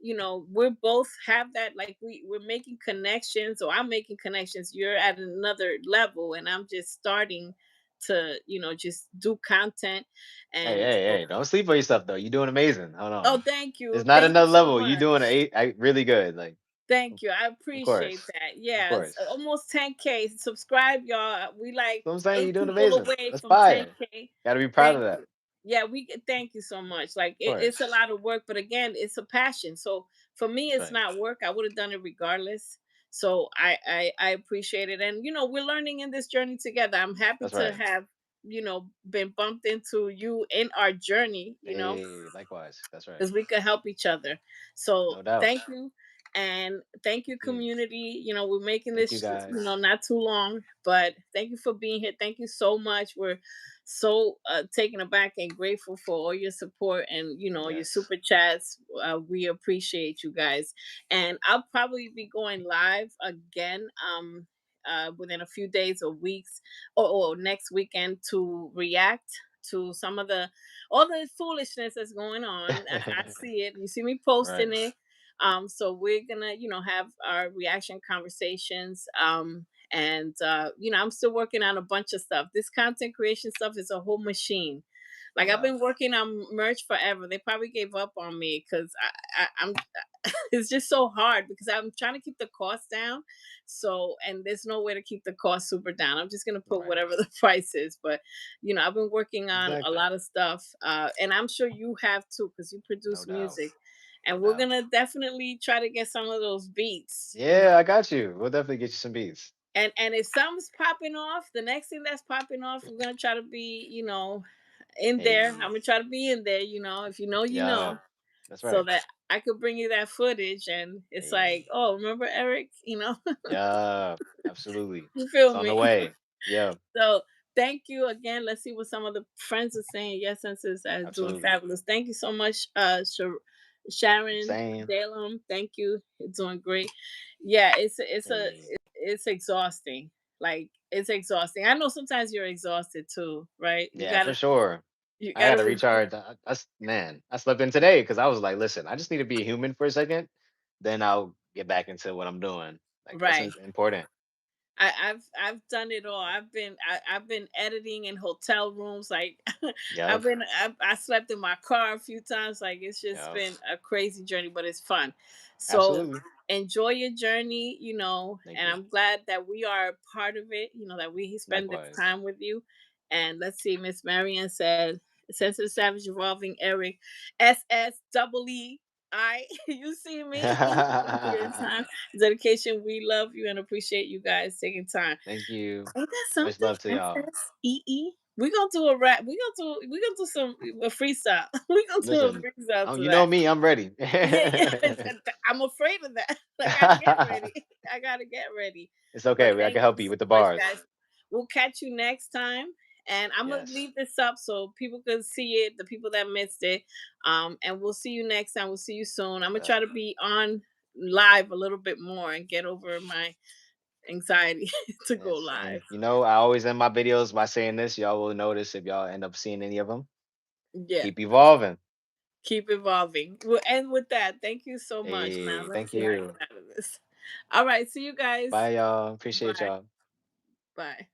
we're both have that, like we're making connections, or I'm making connections, you're at another level, and I'm just starting to just do content. Hey, And hey, so, hey! Don't sleep on yourself though. You're doing amazing. Hold oh, on. It's not thank you another so level. You're much. doing really good. Like, Thank you. I of appreciate course, that. of Yeah, it's course. almost 10K. Subscribe, y'all. We like So I'm saying you're eight doing people amazing. away That's from fire. 10K. Got to be proud of Thank that. you. Yeah, thank you so much. Like Of it's a course. lot of work, but again, it's a passion. So for me, That's it's right. not work. I would have done it regardless. So I appreciate it, and we're learning in this journey together. I'm happy That's to right. have been bumped into you in our journey. Hey, likewise. That's right. Because we could help each other. So No doubt. thank you. And thank you, You. community. We're making Thank you this, guys. not too long, but thank you for being here. Thank you so much. We're so taken aback and grateful for all your support and, your Yes. super chats. We appreciate you guys. And I'll probably be going live again. Within a few days or weeks, or next weekend, to react to some of the all the foolishness that's going on. I see it. You see me posting Right. it. So we're gonna, have our reaction conversations. And I'm still working on a bunch of stuff. This content creation stuff is a whole machine. Like I've Yeah. been working on merch forever. They probably gave up on me because I'm it's just so hard because I'm trying to keep the cost down. So, and there's no way to keep the cost super down. I'm just gonna put Right. whatever the price is. But I've been working on a Exactly. lot of stuff, and I'm sure you have too because you No produce doubt. music. No And we're doubt. gonna definitely try to get some of those beats. Yeah, I got you. We'll definitely get you some beats. And if something's popping off, the next thing that's popping off, we're gonna try to be, in there. I'm Hey. gonna try to be in there, if you know, you Yeah. know, That's so right. that I could bring you that footage and it's like, Hey. oh, remember Eric? Yeah. Absolutely. You It's feel on the me? way. Yeah. So thank you again. Let's see what some of the friends are saying. Yes, senses are doing Absolutely. fabulous. Thank you so much, Sharon Same. Dalem. Thank you. You're doing great. Yeah, Hey. it's exhausting. Like it's exhausting. I know sometimes you're exhausted too, right? You Yeah, for gotta sure. you I gotta gotta re- recharge. Man, I slept in today because I was like, listen, I just need to be a human for a second. Then I'll get back into what I'm doing. Like that's right. important. I've done it all. I've been editing in hotel rooms. Like Yep. I slept in my car a few times. Like it's just Yep. been a crazy journey, but it's fun. So Absolutely. enjoy your journey, Thank and you. I'm glad that we are a part of it. That we spend this Likewise. time with you. And let's see, Miss Marianne said, Sensitive Savage Evolving Eric, SSEEI. You see me? Thank you for your time, dedication. We love you and appreciate you guys taking time. Thank you. Ain't that Much something? love to y'all. SSEE. We gonna do a rap. We gonna do some a freestyle. We gonna do a Listen, freestyle oh, to you know that. me, I'm ready. Yeah, yeah. I'm afraid of that. I gotta get ready. I gotta get ready. It's okay. But I thank can you help you so with the much, bars. guys. We'll catch you next time. And I'm gonna Yes. leave this up so people can see it, the people that missed it. And we'll see you next time. We'll see you soon. I'm gonna try to Definitely. be on live a little bit more and get over my anxiety to go Yes. And live. I always end my videos by saying this. Y'all will notice if y'all end up seeing any of them. Yeah. Keep evolving. Keep evolving. We'll end with that. Thank you so much. Now Hey, let's thank see how I you. get out of this. All right. See you guys. Bye, y'all. Appreciate Bye. y'all. Bye.